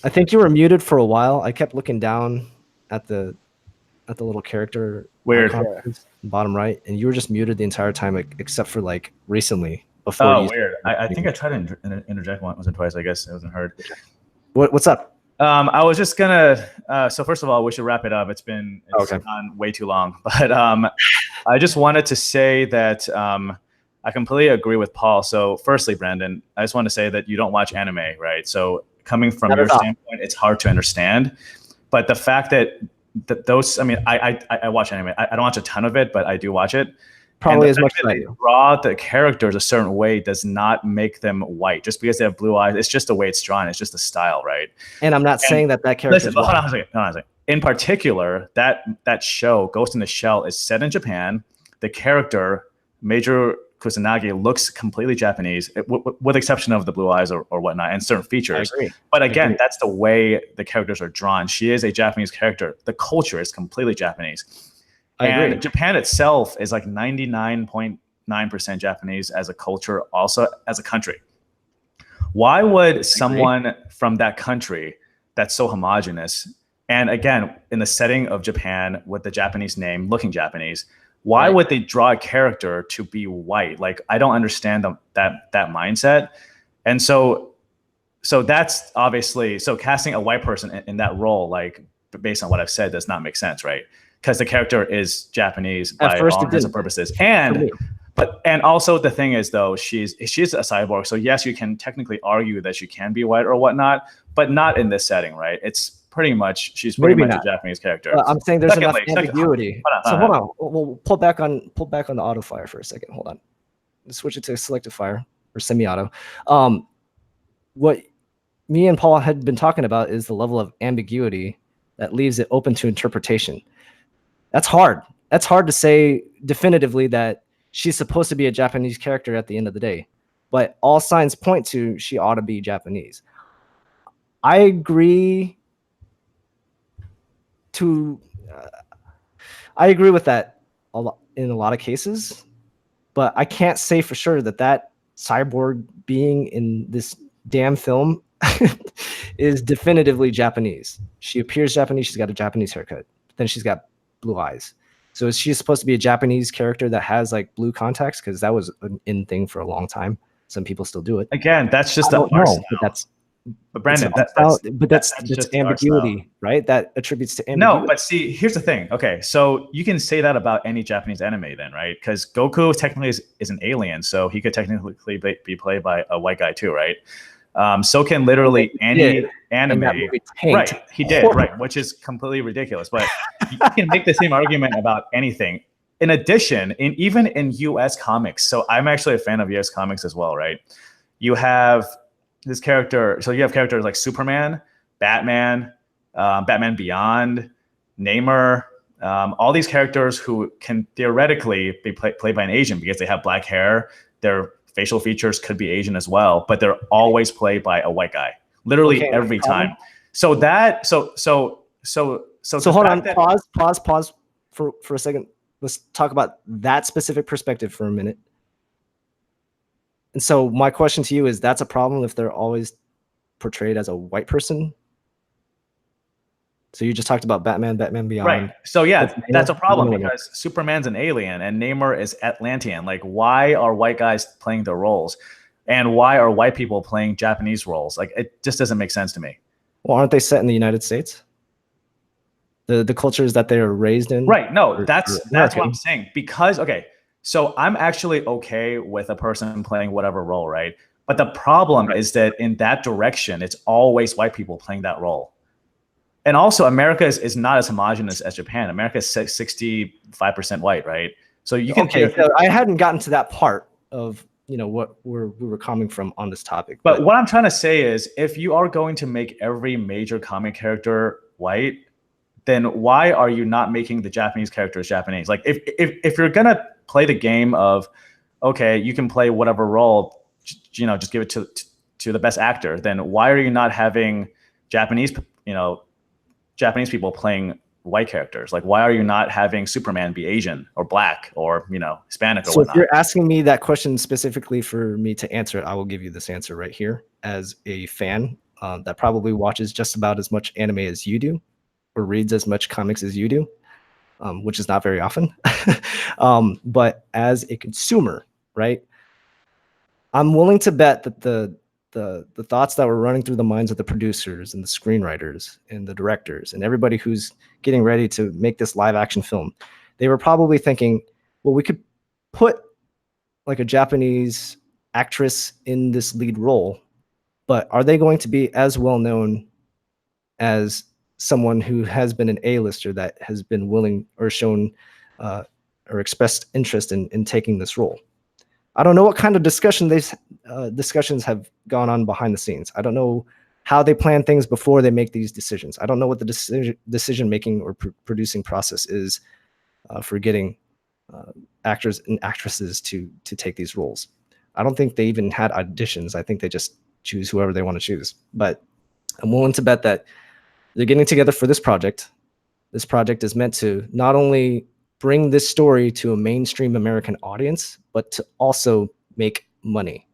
I think you were muted for a while. I kept looking down at the little character Weird. icon, bottom right, and you were just muted the entire time except for like recently before. Oh, weird. I think I tried to interject once or twice. I guess it wasn't heard. What's up? I was just gonna. So first of all, we should wrap it up. It's gone way too long. But I just wanted to say that I completely agree with Paul. So firstly, Brandon, I just want to say that you don't watch anime, right? So coming from your standpoint, it's hard to understand. But the fact that those, I mean, I watch anime. I don't watch a ton of it, but I do watch it. Probably as much as I do. do. Draw the characters a certain way does not make them white. Just because they have blue eyes, it's just the way it's drawn. It's just a style, right? And I'm not saying that character. Listen, hold on a second. In particular, that show, Ghost in the Shell, is set in Japan. The character, Major Kusanagi, looks completely Japanese, with exception of the blue eyes or whatnot and certain features. I agree. But again, that's the way the characters are drawn. She is a Japanese character. The culture is completely Japanese. And Japan itself is like 99.9% Japanese as a culture, also as a country. Why would someone from that country that's so homogenous, and again, in the setting of Japan with the Japanese name, looking Japanese, why would they draw a character to be white? Like, I don't understand that mindset. And so that's obviously, so casting a white person in that role, like based on what I've said, does not make sense, right? Because the character is Japanese by all intents and purposes. And also the thing is, though, she's a cyborg. So yes, you can technically argue that she can be white or whatnot, but not in this setting, right? It's pretty much, she's pretty much a Japanese character. I'm saying there's enough ambiguity. Hold on. We'll pull back on the auto fire for a second. Hold on. Let's switch it to selective fire or semi-auto. What me and Paul had been talking about is the level of ambiguity that leaves it open to interpretation. That's hard. That's hard to say definitively that she's supposed to be a Japanese character at the end of the day, but all signs point to she ought to be Japanese. I agree to I agree with that in a lot of cases, but I can't say for sure that that cyborg being in this damn film is definitively Japanese. She appears Japanese. She's got a Japanese haircut. But then she's got blue eyes. So is she supposed to be a Japanese character that has like blue contacts? Because that was an in thing for a long time. Some people still do it. Again, that's just the art style. But Brandon, that's ambiguity, right? That attributes to ambiguity. No, but see, here's the thing. Okay, so you can say that about any Japanese anime then, right? Because Goku technically is an alien, so he could technically be played by a white guy too, right? So can literally any anime. Right, he did, right, which is completely ridiculous. But you can make the same argument about anything. In addition, even in US comics, so I'm actually a fan of US comics as well, right? You have this character, so you have characters like Superman, Batman, Batman Beyond, Namor, all these characters who can theoretically be played by an Asian because they have black hair. Their facial features could be Asian as well, but they're always played by a white guy, literally every time. So that, so hold on, pause for a second. Let's talk about that specific perspective for a minute. And so my question to you is, that's a problem if they're always portrayed as a white person? So you just talked about Batman Beyond. Right. So yeah, that's a problem because Superman's an alien and Namor is Atlantean. Like, why are white guys playing their roles? And why are white people playing Japanese roles? Like, it just doesn't make sense to me. Well, aren't they set in the United States? The cultures that they are raised in? Right. No, that's what I'm saying. Because, okay, so I'm actually okay with a person playing whatever role, right? But the problem is that in that direction, it's always white people playing that role. And also, America is not as homogenous as Japan. America is 65% white, right? So you can. Okay, so I hadn't gotten to that part of what we were coming from on this topic. But what I'm trying to say is, if you are going to make every major comic character white, then why are you not making the Japanese characters Japanese? Like, if you're gonna play the game of, okay, you can play whatever role, just give it to the best actor, then why are you not having Japanese people playing white characters? Like, why are you not having Superman be Asian or black or Hispanic or whatnot? So if you're asking me that question specifically for me to answer it, I will give you this answer right here. As a fan that probably watches just about as much anime as you do, or reads as much comics as you do, which is not very often. But as a consumer, right, I'm willing to bet that the thoughts that were running through the minds of the producers and the screenwriters and the directors and everybody who's getting ready to make this live action film, they were probably thinking, well, we could put like a Japanese actress in this lead role, but are they going to be as well known as someone who has been an A-lister that has been willing or shown or expressed interest in taking this role? I don't know what kind of discussions have gone on behind the scenes. I don't know how they plan things before they make these decisions. I don't know what the decision making or producing process is for getting actors and actresses to take these roles. I don't think they even had auditions. I think they just choose whoever they want to choose. But I'm willing to bet that they're getting together for this project. This project is meant to not only bring this story to a mainstream American audience, but to also make money.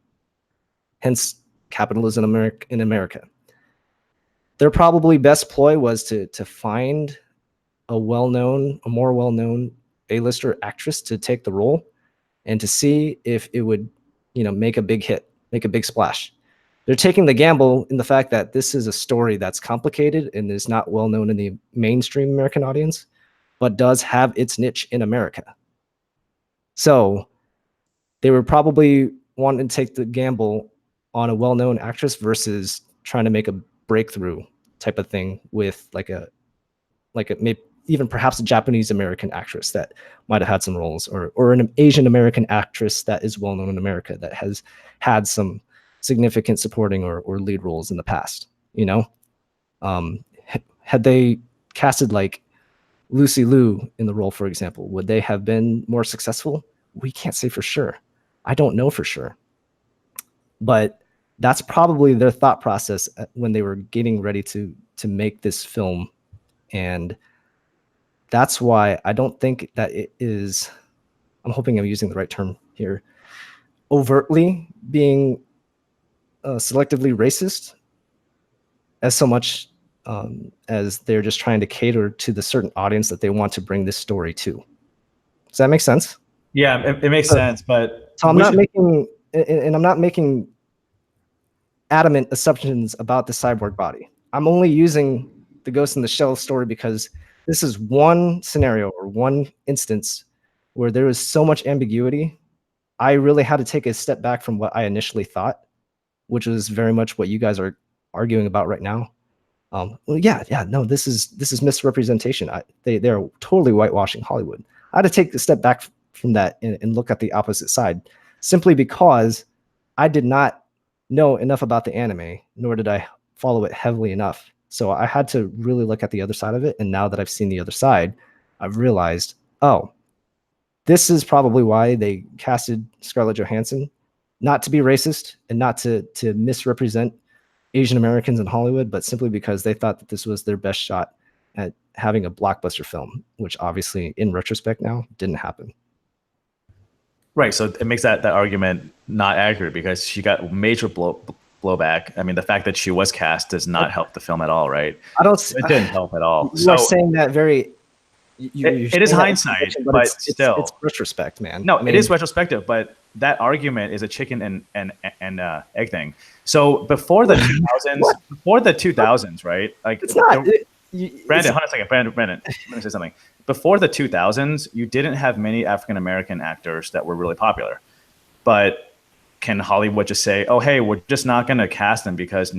Hence, capitalism in America. Their probably best ploy was to find a more well-known A-lister actress to take the role and to see if it would, make a big hit, make a big splash. They're taking the gamble in the fact that this is a story that's complicated and is not well known in the mainstream American audience, but does have its niche in America. So they were probably wanting to take the gamble on a well-known actress versus trying to make a breakthrough type of thing with maybe even perhaps a Japanese American actress that might have had some roles, or an Asian American actress that is well known in America that has had some significant supporting or lead roles in the past. Had they casted like Lucy Liu in the role, for example, would they have been more successful? We can't say for sure. I don't know for sure. But that's probably their thought process when they were getting ready to make this film. And that's why I don't think that it is, I'm hoping I'm using the right term here, overtly being selectively racist as so much as they're just trying to cater to the certain audience that they want to bring this story to. Does that make sense? Yeah, it makes sense, but so I'm not making adamant assumptions about the cyborg body. I'm only using the Ghost in the Shell story because this is one scenario or one instance where there was so much ambiguity. I really had to take a step back from what I initially thought, which was very much what you guys are arguing about right now. No, this is misrepresentation. They're totally whitewashing Hollywood. I had to take a step back from that and look at the opposite side, simply because I did not know enough about the anime, nor did I follow it heavily enough. So I had to really look at the other side of it. And now that I've seen the other side, I've realized, oh, this is probably why they casted Scarlett Johansson, not to be racist and not to misrepresent Asian Americans in Hollywood, but simply because they thought that this was their best shot at having a blockbuster film, which obviously in retrospect now didn't happen. Right. So it makes that argument not accurate because she got major blowback. I mean, the fact that she was cast does not help the film at all, right? It didn't help at all. You are saying that very... It is hindsight, but still. It's retrospect, man. No, it is retrospective, but that argument is a chicken and egg thing. So before the 2000s, right? Like it's not. Brandon, hold on a second. Brandon, let me say something. Before the 2000s, you didn't have many African American actors that were really popular. But can Hollywood just say, "Oh, hey, we're just not going to cast them because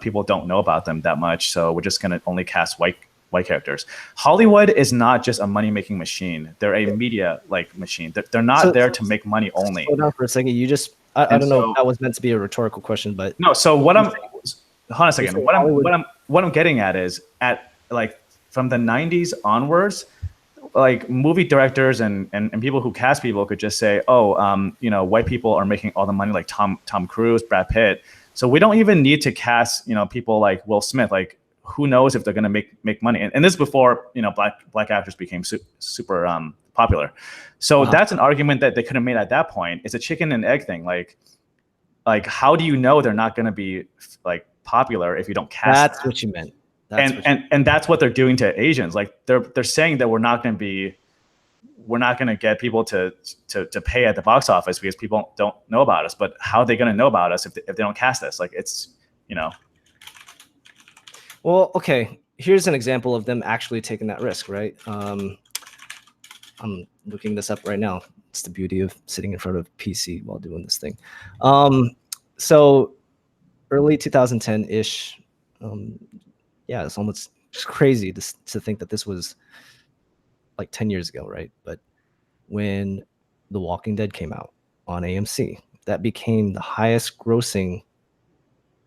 people don't know about them that much, so we're just going to only cast white characters"? Hollywood is not just a money-making machine. They're a media machine. They're not there to make money only. Hold on for a second. You just I don't know if that was meant to be a rhetorical question, but no. So hold on a second. What I'm getting at is from the 90s onwards, movie directors and people who cast people could just say, white people are making all the money, like Tom Cruise, Brad Pitt. So we don't even need to cast people like Will Smith. Who knows if they're going to make money? And this is before black actors became super popular. So that's an argument that they could have made at that point. It's a chicken and egg thing. Like how do you know they're not going to be popular if you don't cast? That's them? What you meant. And that's what they're doing to Asians. They're saying that we're not going to get people to pay at the box office because people don't know about us. But how are they going to know about us if they don't cast us? It's. Well, okay. Here's an example of them actually taking that risk, right? I'm looking this up right now. It's the beauty of sitting in front of a PC while doing this thing. So early 2010-ish. It's almost crazy to think that this was 10 years ago, right? But when The Walking Dead came out on AMC, that became the highest grossing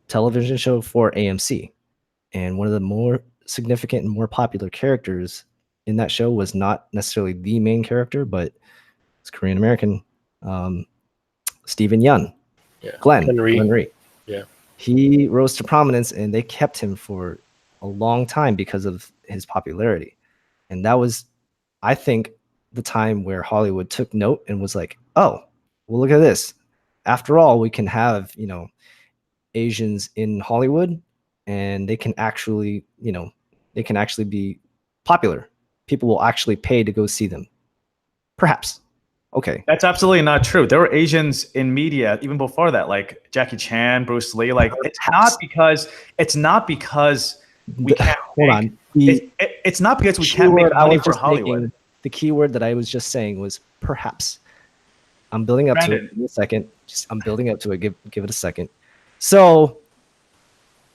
television show for AMC. And one of the more significant and more popular characters in that show was not necessarily the main character, but it's Korean American Steven Yeun. Yeah. Glenn Rhee. Yeah. He rose to prominence and they kept him for a long time because of his popularity. And that was, I think, the time where Hollywood took note and was like, oh, well, look at this. After all, we can have, Asians in Hollywood and they can actually be popular. People will actually pay to go see them. Perhaps. Okay. That's absolutely not true. There were Asians in media even before that, like Jackie Chan, Bruce Lee. It's not because we can't. Hold on. It's not because we can't make money for Hollywood. The key word that I was just saying was perhaps. I'm building up to it in a second. I'm building up to it. Give it a second. So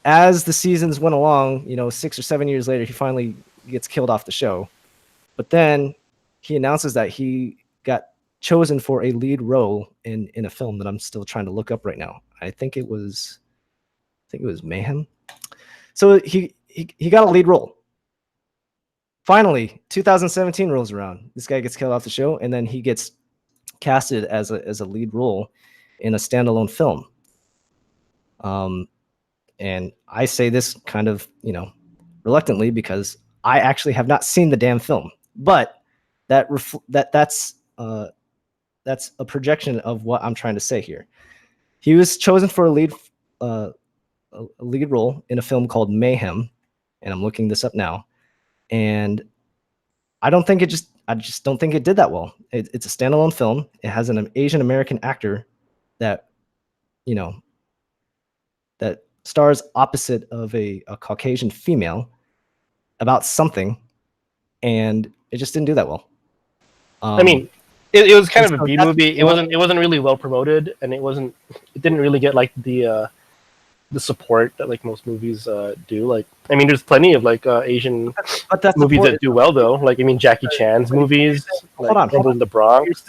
as the seasons went along, 6 or 7 years later, he finally gets killed off the show. But then he announces that he got chosen for a lead role in a film that I'm still trying to look up right now. I think it was Mayhem. So he got a lead role. Finally, 2017 rolls around. This guy gets killed off the show, and then he gets casted as a lead role in a standalone film. And I say this kind of, reluctantly, because I actually have not seen the damn film. But that's a projection of what I'm trying to say here. He was chosen for a lead role in a film called Mayhem, and I'm looking this up now. And I just don't think it did that well. It's a standalone film. It has an Asian American actor that, that stars opposite of a Caucasian female about something, and it just didn't do that well. I mean, it was kind of a B movie. It wasn't really well promoted, and it didn't really get like the support that like most movies do. Like, I mean, there's plenty of like Asian movies that do well though. Like, I mean, Jackie Chan's movies, like Rumble in the Bronx,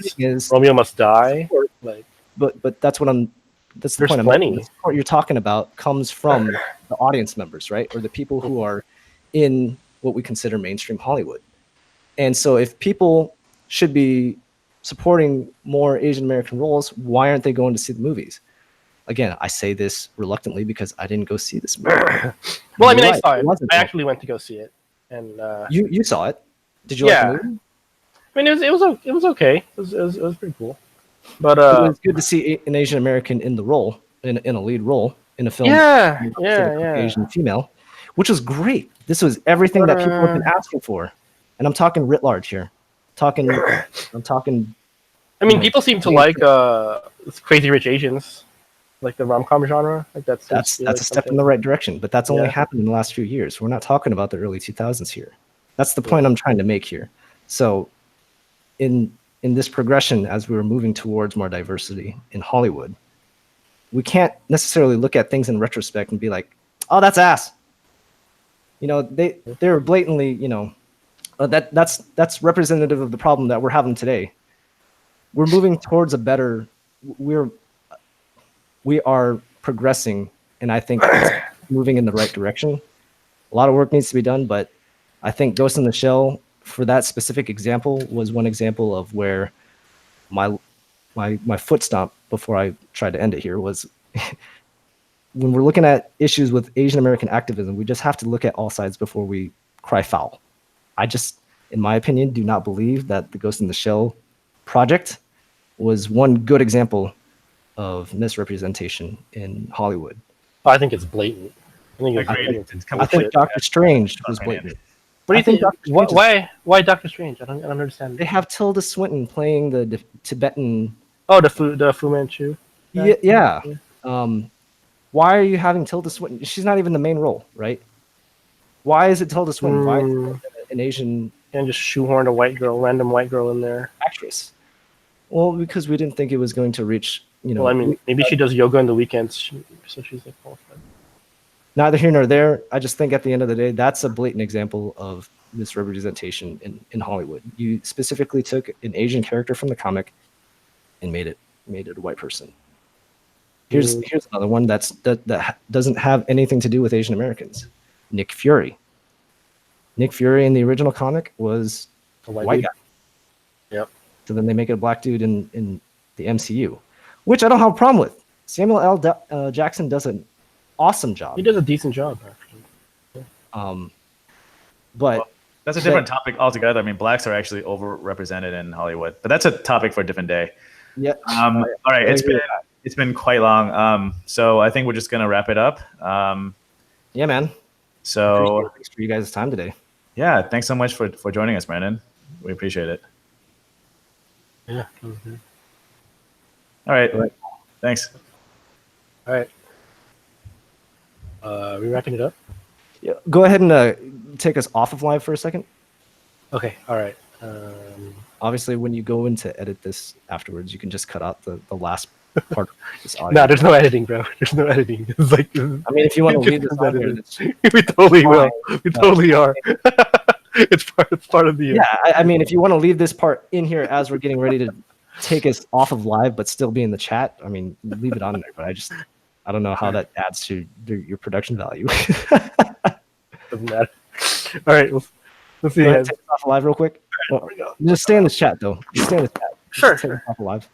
Romeo Must Die. Like, but that's what I'm. That's the there's point. Plenty. The support you're talking about comes from the audience members, right, or the people who are in what we consider mainstream Hollywood. And so, if people should be supporting more Asian American roles, why aren't they going to see the movies? Again, I say this reluctantly because I didn't go see this movie. Well, I mean, I saw it. I actually went to go see it, and you saw it. Did you like the movie? I mean, it was okay. It was pretty cool. But it was good to see an Asian American in the role, in a lead role in a film. Yeah. Asian female, which was great. This was everything that people have been asking for, and I'm talking writ large here. I'm talking. I mean, people seem to like Crazy Rich Asians, like the rom-com genre. Like that's a step in the right direction, but that's only happened in the last few years. We're not talking about the early 2000s here. That's the point I'm trying to make here. So, in this progression, as we were moving towards more diversity in Hollywood, we can't necessarily look at things in retrospect and be like, "Oh, that's ass." They're blatantly, that's representative of the problem that we're having today. We're moving towards a better. We are progressing, and I think it's moving in the right direction. A lot of work needs to be done, but I think Ghost in the Shell, for that specific example, was one example of where my foot stomp before I tried to end it here was when we're looking at issues with Asian American activism, we just have to look at all sides before we cry foul. I just, in my opinion, do not believe that the Ghost in the Shell project was one good example of misrepresentation in Hollywood. I think it's blatant. I think Doctor Strange was blatant. What do you think? Why Doctor Strange? I don't understand. They have Tilda Swinton playing the Tibetan. Oh, the Fu Manchu. Yeah. Why are you having Tilda Swinton? She's not even the main role, right? Why is it Tilda Swinton? Why is it an Asian? And just shoehorned a random white girl in there. Actress. Well, because we didn't think it was going to reach. Well, I mean, maybe she does yoga on the weekends, so she's like qualified. Neither here nor there. I just think at the end of the day, that's a blatant example of misrepresentation in Hollywood. You specifically took an Asian character from the comic and made it a white person. Here's another one that doesn't have anything to do with Asian Americans. Nick Fury. Nick Fury in the original comic was a white guy. Yep. So then they make it a black dude in the MCU, which I don't have a problem with. Samuel L. Jackson does an awesome job. He does a decent job, actually. But that's a different topic altogether. I mean, blacks are actually overrepresented in Hollywood, but that's a topic for a different day. Yeah. All right. It's been quite long. So I think we're just gonna wrap it up. Yeah, man. So thanks for you guys' time today. Yeah, thanks so much for joining us, Brandon. We appreciate it. Yeah. All right. Thanks. All right. Are we wrapping it up? Yeah. Go ahead and take us off of live for a second. Okay. All right. Obviously, when you go in to edit this afterwards, you can just cut out the last part of this audio. No, there's no editing, bro. There's no editing. It's like, I mean, if you want to leave this out here, we totally will. We totally are. It's part of the. Yeah, I mean, if you want to leave this part in here as we're getting ready to take us off of live but still be in the chat, I mean, leave it on there. But I don't know how that adds to your production value. Doesn't matter. All right, let's see. Go ahead, take us off of live real quick. Well, just stay in the chat though. Just stay in the chat. Sure, Just take sure. us off of live.